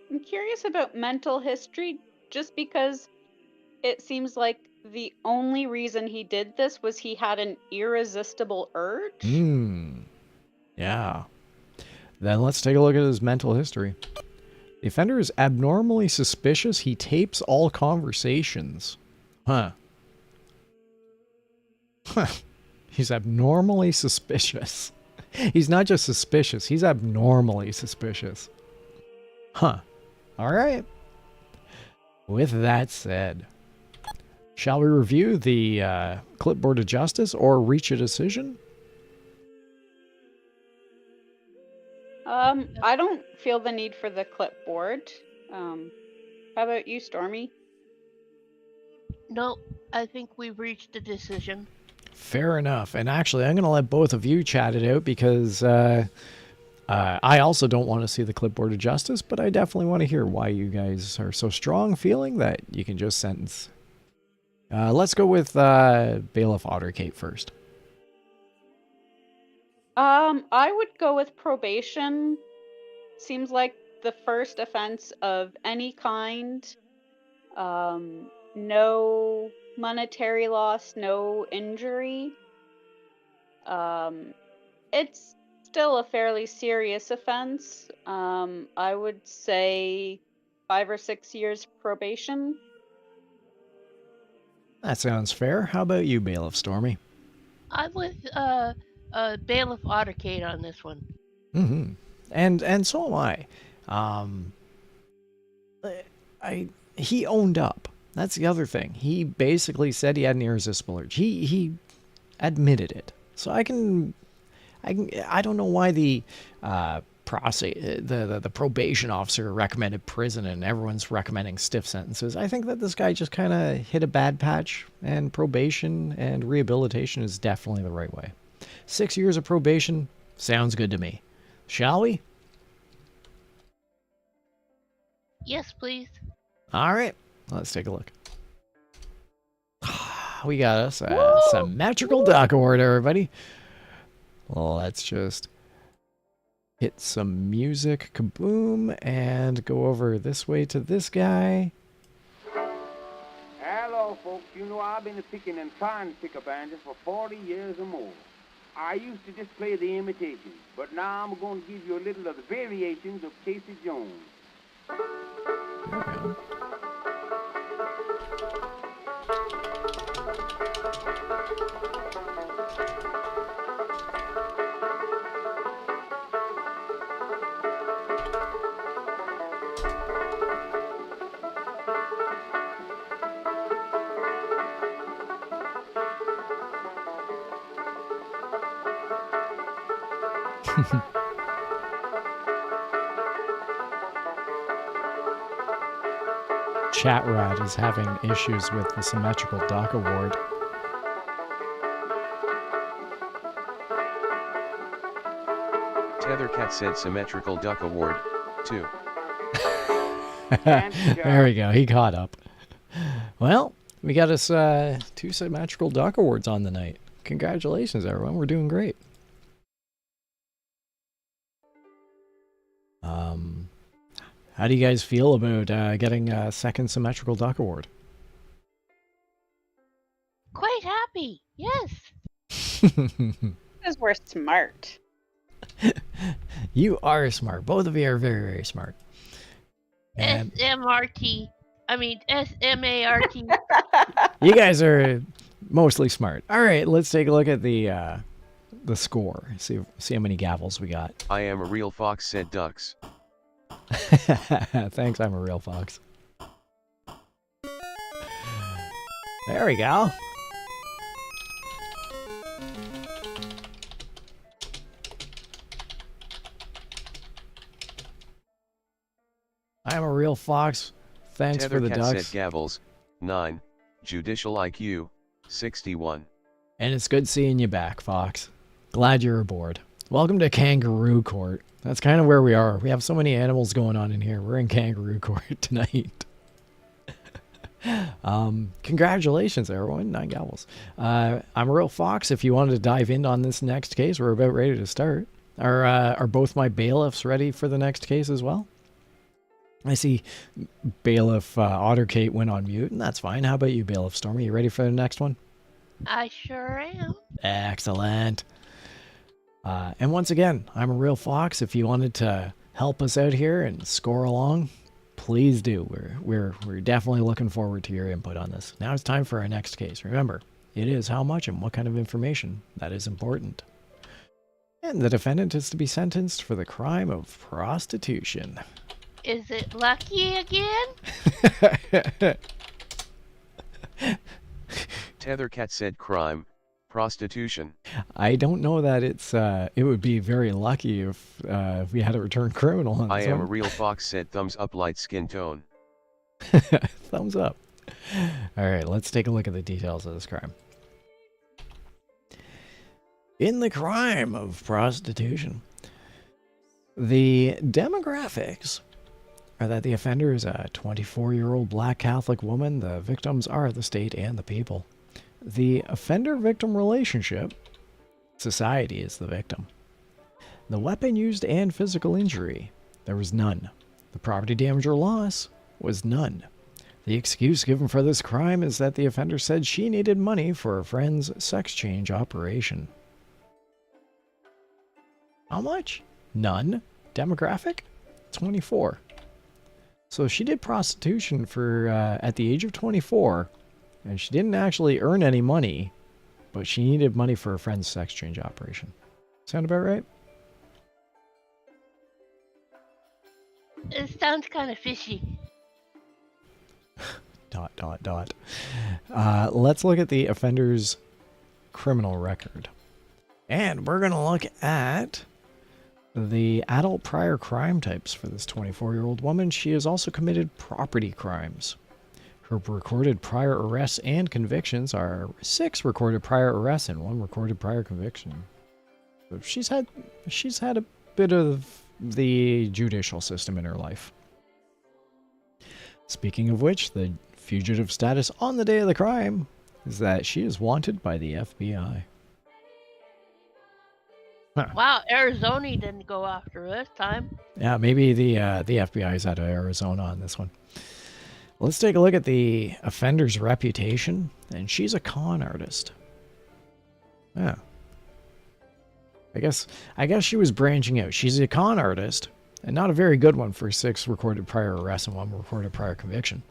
I'm curious about mental history just because it seems like the only reason he did this was he had an irresistible urge. Yeah. Then let's take a look at his mental history. The offender is abnormally suspicious. He tapes all conversations. He's abnormally suspicious. He's not just suspicious, he's abnormally suspicious. All right. With that said, shall we review the clipboard of justice or reach a decision? I don't feel the need for the clipboard. How about you, Stormy? No, I think we've reached a decision. Fair enough. And actually, I'm going to let both of you chat it out because I also don't want to see the clipboard of justice, but I definitely want to hear why you guys are so strong feeling that you can just sentence. Let's go with Bailiff Ottercate first. I would go with probation. Seems like the first offense of any kind. No monetary loss, no injury. It's still a fairly serious offense. I would say 5 or 6 years probation. That sounds fair. How about you, Bailiff Stormy? I'm with Bailiff Ottercate on this one. Mm-hmm. And so am I. He owned up. That's the other thing. He basically said he had an irresistible urge. He admitted it. So I don't know why the probation officer recommended prison and everyone's recommending stiff sentences. I think that this guy just kind of hit a bad patch, and probation and rehabilitation is definitely the right way. 6 years of probation sounds good to me. Shall we? Yes, please. All right. Let's take a look. We got us a symmetrical duck award, everybody. Let's just hit some music, kaboom, and go over this way to this guy. Hello, folks. You know, I've been picking and trying to pick up banjos for 40 years or more. I used to just play the imitations, but now I'm going to give you a little of the variations of Casey Jones. Chat Rat is having issues with the symmetrical duck award. Tethercat said symmetrical duck award, too. There we go. He caught up. Well, we got us 2 symmetrical duck awards on the night. Congratulations, everyone. We're doing great. How do you guys feel about getting a second symmetrical duck award? Quite happy, yes. Because we're smart. You are smart. Both of you are very, very smart. And SMRT. I mean, SMART. you guys are mostly smart. All right, let's take a look at the score. See how many gavels we got. I am a real fox, said ducks. Thanks, I'm a real fox. There we go. I am a real fox. Thanks for the ducks. Said gavels, 9. Judicial IQ, 61. And it's good seeing you back, Fox. Glad you're aboard. Welcome to Kangaroo Court. That's kind of where we are. We have so many animals going on in here. We're in Kangaroo Court tonight. Congratulations, everyone. 9 gavels. I'm a real fox. If you wanted to dive in on this next case, we're about ready to start. Are both my bailiffs ready for the next case as well? I see Bailiff Otterkate went on mute, and that's fine. How about you, Bailiff Stormy? You ready for the next one? I sure am. Excellent. And once again, I'm a real fox. If you wanted to help us out here and score along, please do. We're definitely looking forward to your input on this. Now it's time for our next case. Remember, it is how much and what kind of information that is important. And the defendant is to be sentenced for the crime of prostitution. Is it Lucky again? Tethercat said crime, prostitution. I don't know that it would be very lucky if we had a returned criminal on this I am one. a real fox, said thumbs up, light skin tone. Thumbs up. All right, let's take a look at the details of this crime. In the crime of prostitution, the demographics are that the offender is a 24-year-old black Catholic woman. The victims are the state and the people. The offender-victim relationship, society is the victim. The weapon used and physical injury, there was none. The property damage or loss was none. The excuse given for this crime is that the offender said she needed money for a friend's sex change operation. How much? None. Demographic? 24. So she did prostitution for at the age of 24, and she didn't actually earn any money, but she needed money for a friend's sex change operation. Sound about right? It sounds kind of fishy. ... Let's look at the offender's criminal record. And we're going to look at the adult prior crime types for this 24-year-old woman. She has also committed property crimes. Her recorded prior arrests and convictions are 6 recorded prior arrests and 1 recorded prior conviction. So she's had a bit of the judicial system in her life. Speaking of which, the fugitive status on the day of the crime is that she is wanted by the FBI. Huh. Wow, Arizona didn't go after this time. Yeah, maybe the FBI is out of Arizona on this one. Let's take a look at the offender's reputation, and she's a con artist. Yeah. I guess she was branching out. She's a con artist, and not a very good one for 6 recorded prior arrests and 1 recorded prior conviction.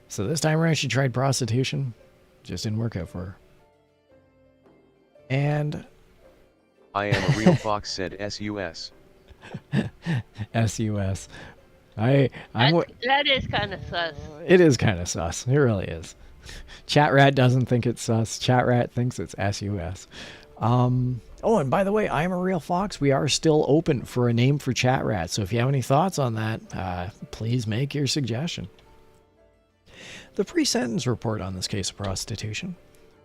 So this time around, she tried prostitution. Just didn't work out for her. And I am a real fox, said SUS. SUS. That is kind of sus. It is kind of sus. It really is. ChatRat doesn't think it's sus. ChatRat thinks it's SUS. Oh, and by the way, I am a real fox. We are still open for a name for ChatRat. So if you have any thoughts on that, please make your suggestion. The pre-sentence report on this case of prostitution.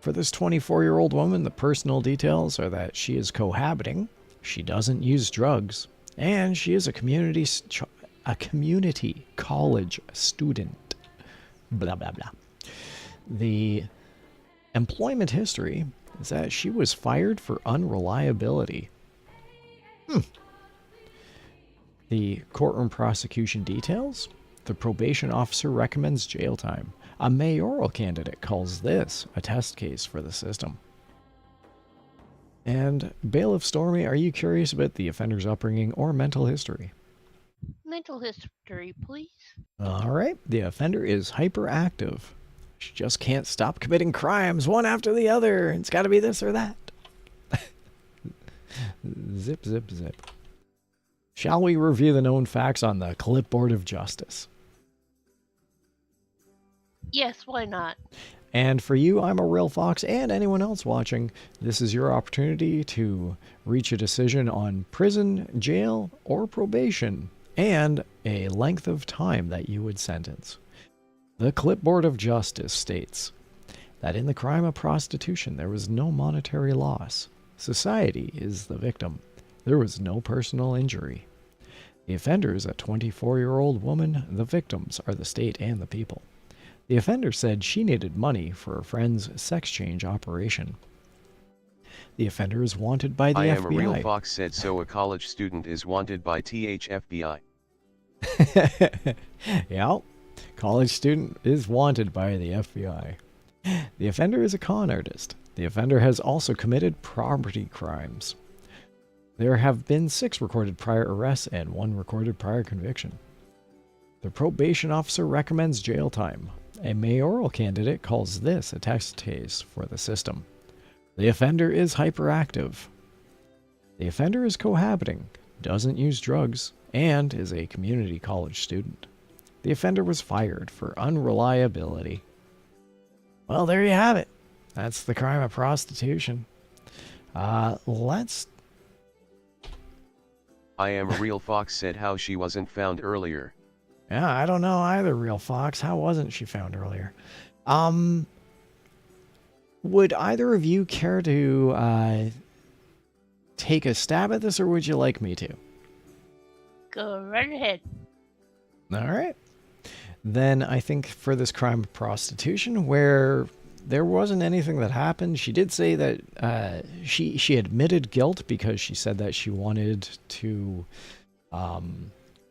For this 24-year-old woman, the personal details are that she is cohabiting, she doesn't use drugs, and she is a community college student. Blah, blah, blah. The employment history is that she was fired for unreliability. The courtroom prosecution details. The probation officer recommends jail time. A mayoral candidate calls this a test case for the system. And Bailiff Stormy, are you curious about the offender's upbringing or mental history? Mental history, please. All right. The offender is hyperactive. She just can't stop committing crimes one after the other. It's got to be this or that. Zip, zip, zip. Shall we review the known facts on the clipboard of justice? Yes, why not? And for you, I'm a real fox, and anyone else watching, this is your opportunity to reach a decision on prison, jail, or probation, and a length of time that you would sentence. The clipboard of justice states that in the crime of prostitution, there was no monetary loss. Society is the victim. There was no personal injury. The offender is a 24-year-old woman. The victims are the state and the people. The offender said she needed money for a friend's sex change operation. The offender is wanted by the FBI. I am a real fox, said so a college student is wanted by FBI. Yeah, college student is wanted by the FBI. The offender is a con artist. The offender has also committed property crimes. There have been 6 recorded prior arrests and 1 recorded prior conviction. The probation officer recommends jail time. A mayoral candidate calls this a test case for the system. The offender is hyperactive. The offender is cohabiting, doesn't use drugs, and is a community college student. The offender was fired for unreliability. Well, there you have it. That's the crime of prostitution. Let's... I am a real fox, said how she wasn't found earlier. Yeah, I don't know either, real fox. How wasn't she found earlier? Would either of you care to take a stab at this, or would you like me to? Go right ahead. All right. Then I think for this crime of prostitution, where there wasn't anything that happened, she did say that she admitted guilt because she said that she wanted to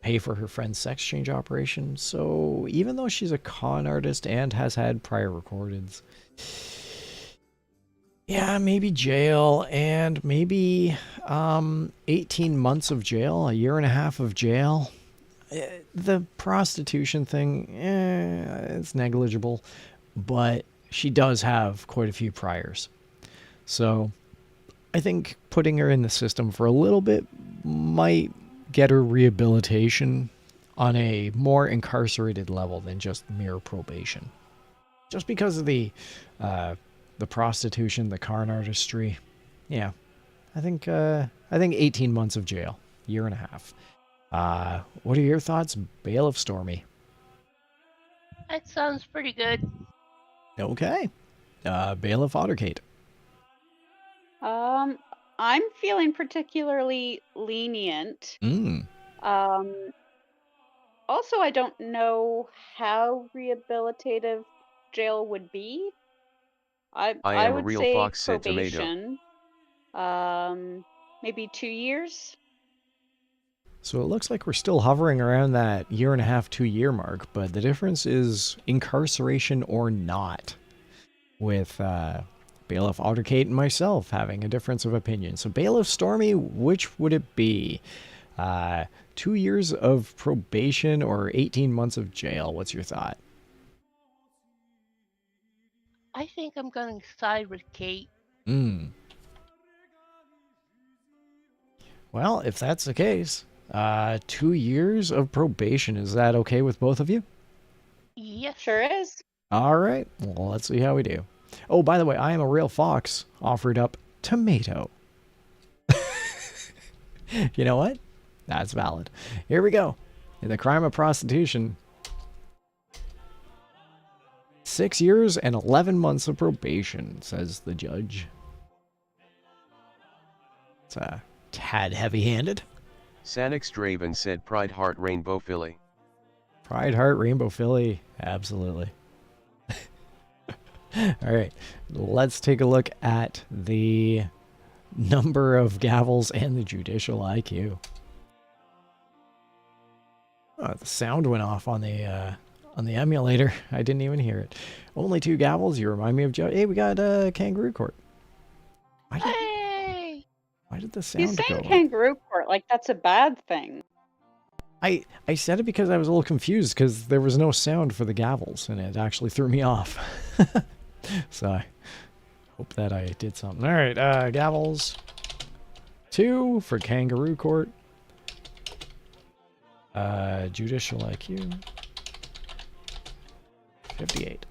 pay for her friend's sex change operation. So even though she's a con artist and has had prior recordings, yeah, maybe jail, and maybe 18 months of jail, a year and a half of jail. The prostitution thing, it's negligible, but she does have quite a few priors. So I think putting her in the system for a little bit might get her rehabilitation on a more incarcerated level than just mere probation. Just because of the prostitution, the con artistry. Yeah, I think 18 months of jail, year and a half. What are your thoughts, Bailiff Stormy? That sounds pretty good. Okay. Bailiff Ottercate. I'm feeling particularly lenient. Also, I don't know how rehabilitative jail would be. I am would a real say fox, said probation. Maybe 2 years. So it looks like we're still hovering around that 1.5 to 2 year mark, but the difference is incarceration or not, with Bailiff Aldercate and myself having a difference of opinion. So Bailiff Stormy, which would it be? 2 years of probation or 18 months of jail? What's your thought? I think I'm going to side with Kate. Well, if that's the case, 2 years of probation, is that okay with both of you? Yes. Sure is. All right. Well, let's see how we do. Oh, by the way, I am a real fox offered up tomato. You know what? That's valid. Here we go. In the crime of prostitution, 6 years and 11 months of probation, says the judge. It's a tad heavy-handed. Sanix Draven said Pride Heart Rainbow Philly. Pride Heart Rainbow Philly, absolutely. All right, let's take a look at the number of gavels and the judicial IQ. Oh, the sound went off on the emulator. I didn't even hear it. Only 2 gavels. You remind me of Joe. Hey, we got Kangaroo Court. Hey! Why did the sound He's saying go? kangaroo court like that's a bad thing. I said it because I was a little confused because there was no sound for the gavels and it actually threw me off. So I hope that I did something. All right, gavels. 2 for Kangaroo Court. Judicial IQ. 58.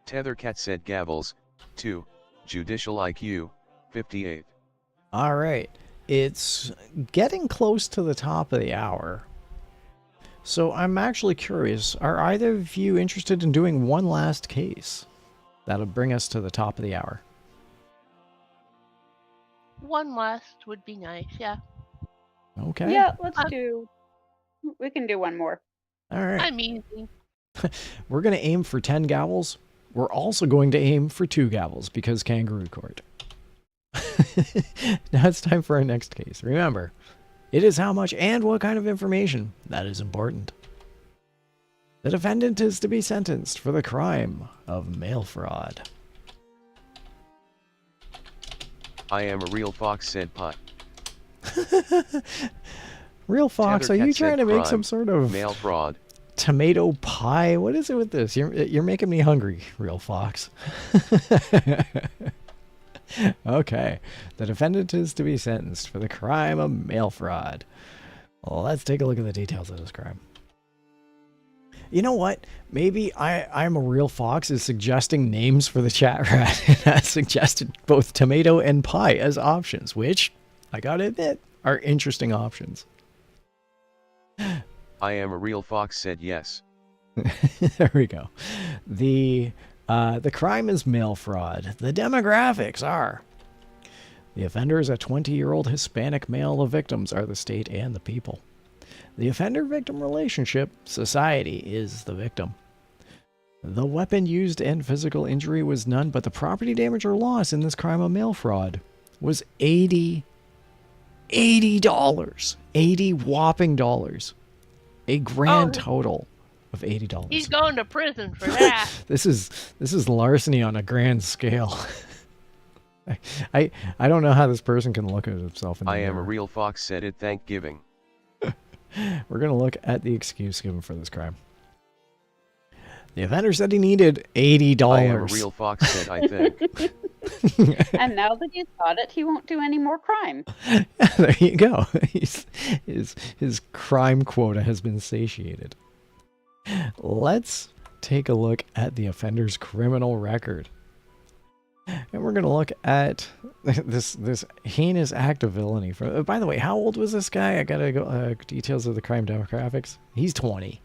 Tethercat said gavels, 2, judicial IQ, 58. All right. It's getting close to the top of the hour. So I'm actually curious, are either of you interested in doing one last case? That'll bring us to the top of the hour. One last would be nice, yeah. Okay. Yeah, we can do one more. All right. I'm easy. We're going to aim for 10 gavels. We're also going to aim for 2 gavels because Kangaroo Court. Now it's time for our next case. Remember, it is how much and what kind of information that is important. The defendant is to be sentenced for the crime of mail fraud. I am a real fox, said Pot. Real Fox, are you Tethercat trying said to make crime, some sort of mail fraud. tomato pie? What is it with this? You're making me hungry, Real Fox. Okay. The defendant is to be sentenced for the crime of mail fraud. Well, let's take a look at the details of this crime. You know what? Maybe I'm a Real Fox is suggesting names for the chat rat and has suggested both tomato and pie as options, which, I gotta admit, are interesting options. I am a real fox, said yes. There we go. The crime is mail fraud. The demographics are: the offender is a 20-year-old Hispanic male. The victims are the state and the people. The offender-victim relationship, society, is the victim. The weapon used and physical injury was none, but the property damage or loss in this crime of mail fraud was $80. $80 whopping dollars. A grand total of $80. He's going to prison for that. This is larceny on a grand scale. I don't know how this person can look at himself in the I am a mirror. real fox, said it Thanksgiving. We're going to look at the excuse given for this crime. The offender said he needed $80. I am a real fox, said I think. And now that he's got it, he won't do any more crime. There you go. His crime quota has been satiated. Let's take a look at the offender's criminal record. And we're going to look at this heinous act of villainy. By the way, how old was this guy? I got to go details of the crime demographics. He's 20.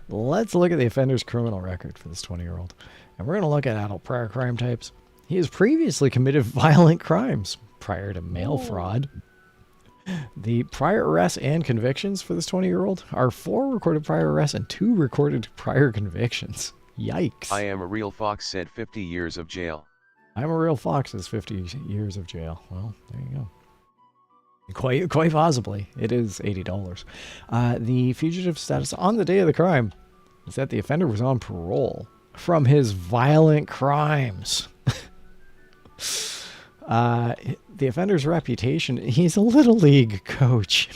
Let's look at the offender's criminal record for this 20-year-old. And we're going to look at adult prior crime types. He has previously committed violent crimes prior to mail fraud. The prior arrests and convictions for this 20-year-old are 4 recorded prior arrests and 2 recorded prior convictions. Yikes. I am a real fox, said 50 years of jail. I'm a real fox is 50 years of jail. Well, there you go. Quite possibly. It is $80. The fugitive status on the day of the crime is that the offender was on parole from his violent crimes. The offender's reputation, he's a Little League coach.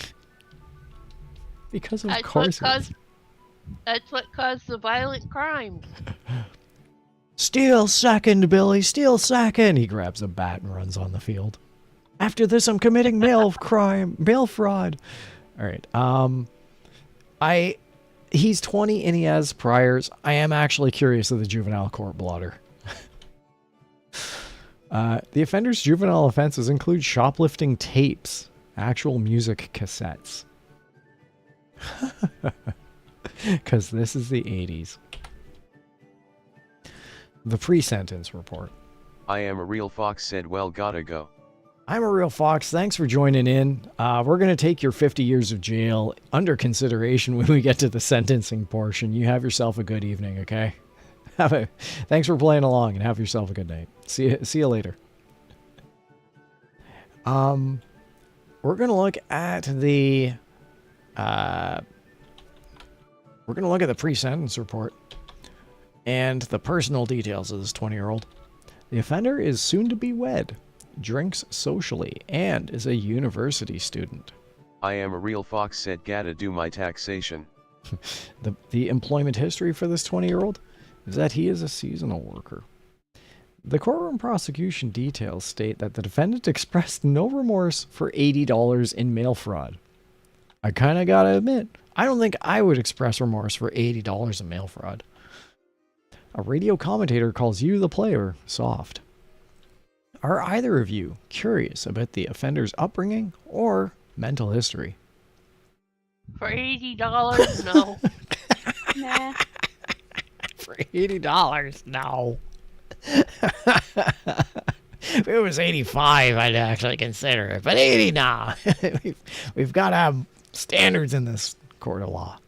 Because of course that's what caused the violent crimes. Steal second, Billy, steal second. He grabs a bat and runs on the field. After this, I'm committing mail fraud. All right. He's 20 and he has priors. I am actually curious of the juvenile court blotter. The offender's juvenile offenses include shoplifting tapes, actual music cassettes. Because this is the 80s. The pre-sentence report. I am a real fox said, well, gotta go. I'm a real fox. Thanks for joining in. We're going to take your 50 years of jail under consideration when we get to the sentencing portion. You have yourself a good evening, okay? Thanks for playing along and have yourself a good night. See you later. We're going to look at the pre-sentence report and the personal details of this 20-year-old. The offender is soon to be wed, drinks socially, and is a university student. I am a real fox said, gotta do my taxation. The employment history for this 20-year-old is that he is a seasonal worker. The courtroom prosecution details state that the defendant expressed no remorse for $80 in mail fraud. I kind of gotta admit, I don't think I would express remorse for $80 in mail fraud. A radio commentator calls you, the player, soft. Are either of you curious about the offender's upbringing or mental history? For $80, no. Nah. For $80, no. If it was 85, I'd actually consider it. But 80, nah. We've got to have standards in this court of law.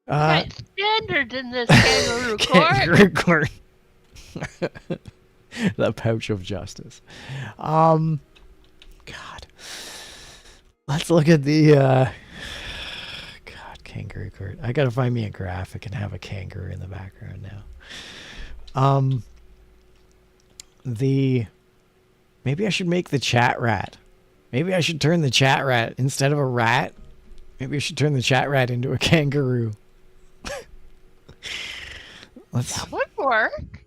Got standards in this kangaroo court. Kangaroo court. The pouch of justice. God. Let's look at the kangaroo court. I gotta find me a graphic and have a kangaroo in the background now. Maybe I should make the chat rat. Maybe I should turn the chat rat instead of a rat. Maybe I should turn the chat rat into a kangaroo. That would work.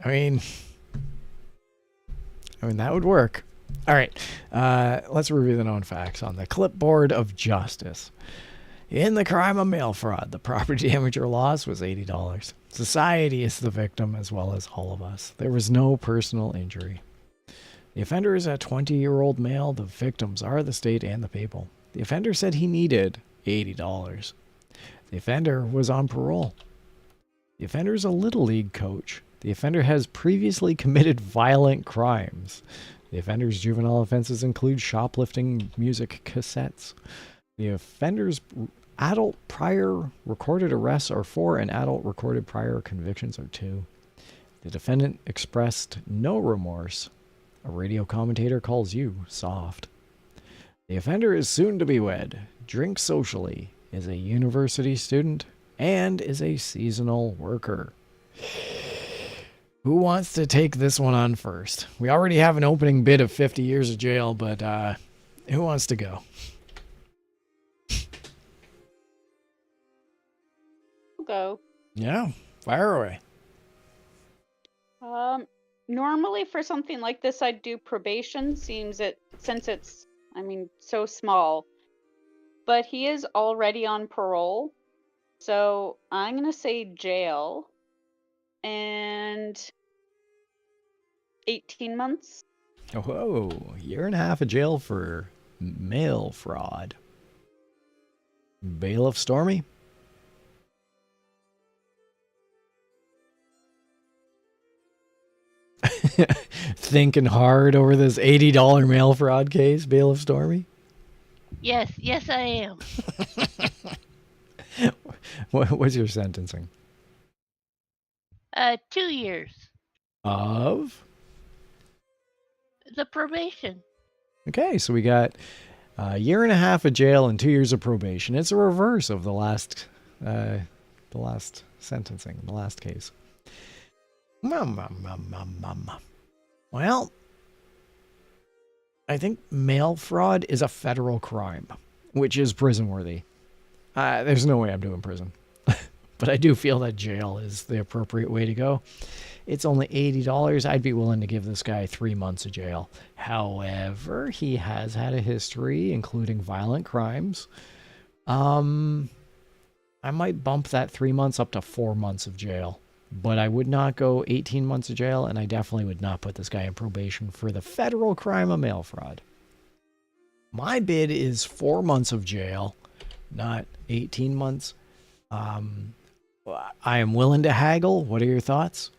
I mean, that would work. All right, let's review the known facts on the clipboard of justice. In the crime of mail fraud, the property damage or loss was $80. Society is the victim as well as all of us. There was no personal injury. The offender is a 20-year-old male. The victims are the state and the people. The offender said he needed $80. The offender was on parole. The offender is a Little League coach. The offender has previously committed violent crimes. The offender's juvenile offenses include shoplifting music cassettes. The offender's adult prior recorded arrests are 4 and adult recorded prior convictions are 2. The defendant expressed no remorse. A radio commentator calls you soft. The offender is soon to be wed, drinks socially, is a university student, and is a seasonal worker. Who wants to take this one on first? We already have an opening bid of 50 years of jail, but who wants to go? I'll go. Yeah, fire away. Normally for something like this, I'd do probation. Since it's, so small. But he is already on parole, so I'm gonna say jail. And 18 months. Whoa, year and a half of jail for mail fraud. Bailiff Stormy? Thinking hard over this $80 mail fraud case, Bailiff Stormy? Yes, I am. What's your sentencing? 2 years. Of? The probation. Okay, so we got a year and a half of jail and 2 years of probation. It's a reverse of the last sentencing, the last case. Well, I think mail fraud is a federal crime, which is prison worthy. There's no way I'm doing prison. But I do feel that jail is the appropriate way to go. It's only $80. I'd be willing to give this guy 3 months of jail. However, he has had a history, including violent crimes. I might bump that 3 months up to 4 months of jail. But I would not go 18 months of jail, and I definitely would not put this guy in probation for the federal crime of mail fraud. My bid is 4 months of jail, not 18 months. I am willing to haggle. What are your thoughts?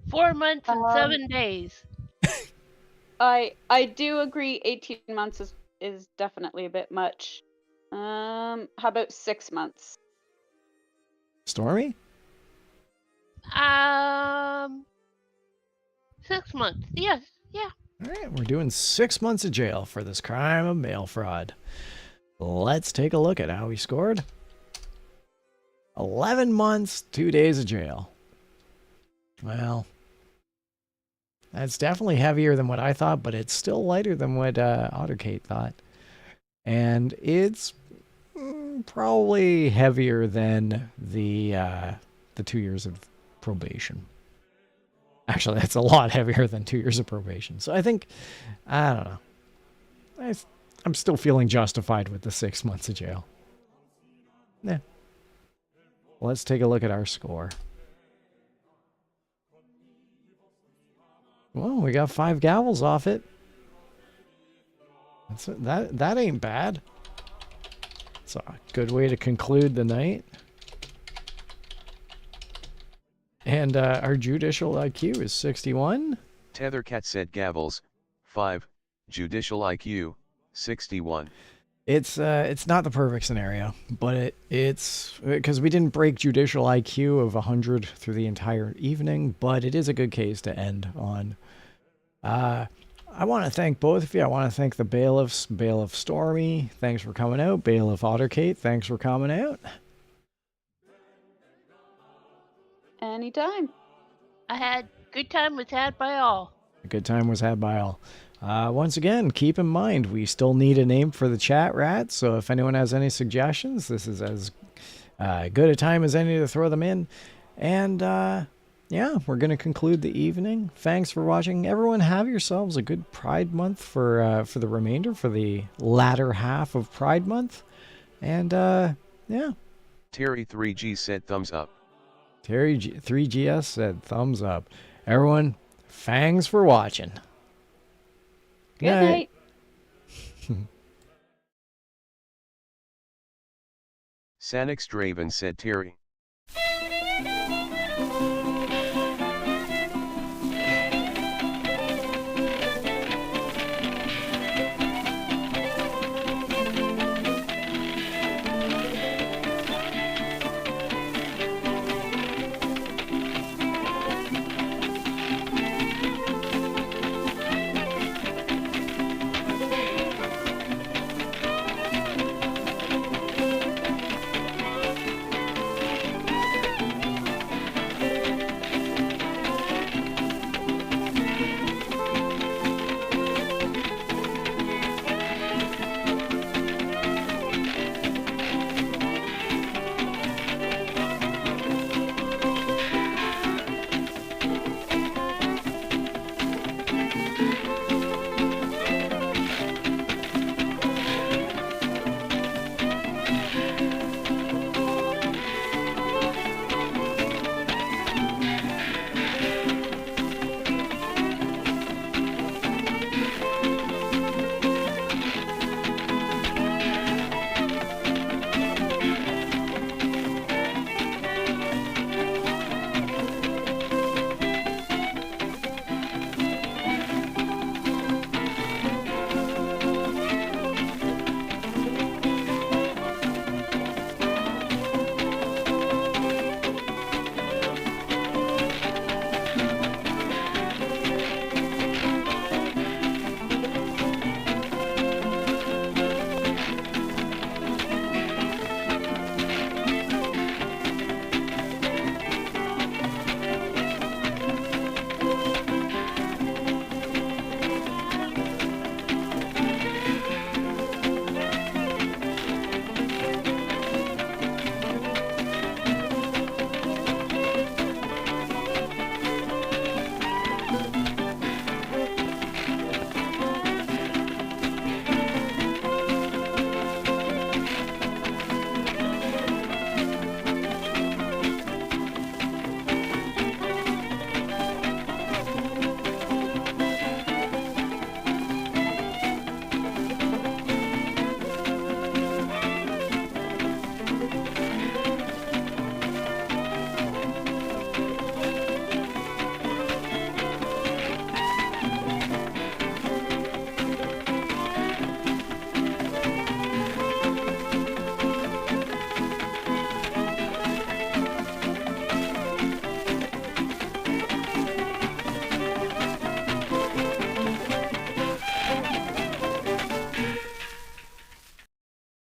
4 months and 7 days. I do agree 18 months is definitely a bit much. How about 6 months? Stormy? 6 months. Yes, yeah. All right, we're doing 6 months of jail for this crime of mail fraud. Let's take a look at how he scored. 11 months, 2 days of jail. Well, that's definitely heavier than what I thought, but it's still lighter than what Otterkate thought. And it's probably heavier than the 2 years of probation. Actually, that's a lot heavier than 2 years of probation. So I think, I don't know. I'm still feeling justified with the 6 months of jail. Yeah. Let's take a look at our score. Well, we got 5 gavels off it. That ain't bad. It's a good way to conclude the night. And our judicial IQ is 61. Tethercat said gavels, 5, judicial IQ, 61. It's not the perfect scenario, but it's because we didn't break judicial IQ of 100 through the entire evening, but it is a good case to end on. I want to thank both of you. I want to thank the bailiffs, Bailiff Stormy, thanks for coming out. Bailiff Otterkate, thanks for coming out. Anytime. Good time was had by all. A good time was had by all. Once again, keep in mind, we still need a name for the chat rat, so if anyone has any suggestions, this is as good a time as any to throw them in. And yeah, we're going to conclude the evening. Thanks for watching. Everyone have yourselves a good Pride Month for the remainder, for the latter half of Pride Month. And yeah. Terry 3G said thumbs up. Terry 3GS said thumbs up. Everyone, thanks for watching. Good night. Sanix Draven said Terry.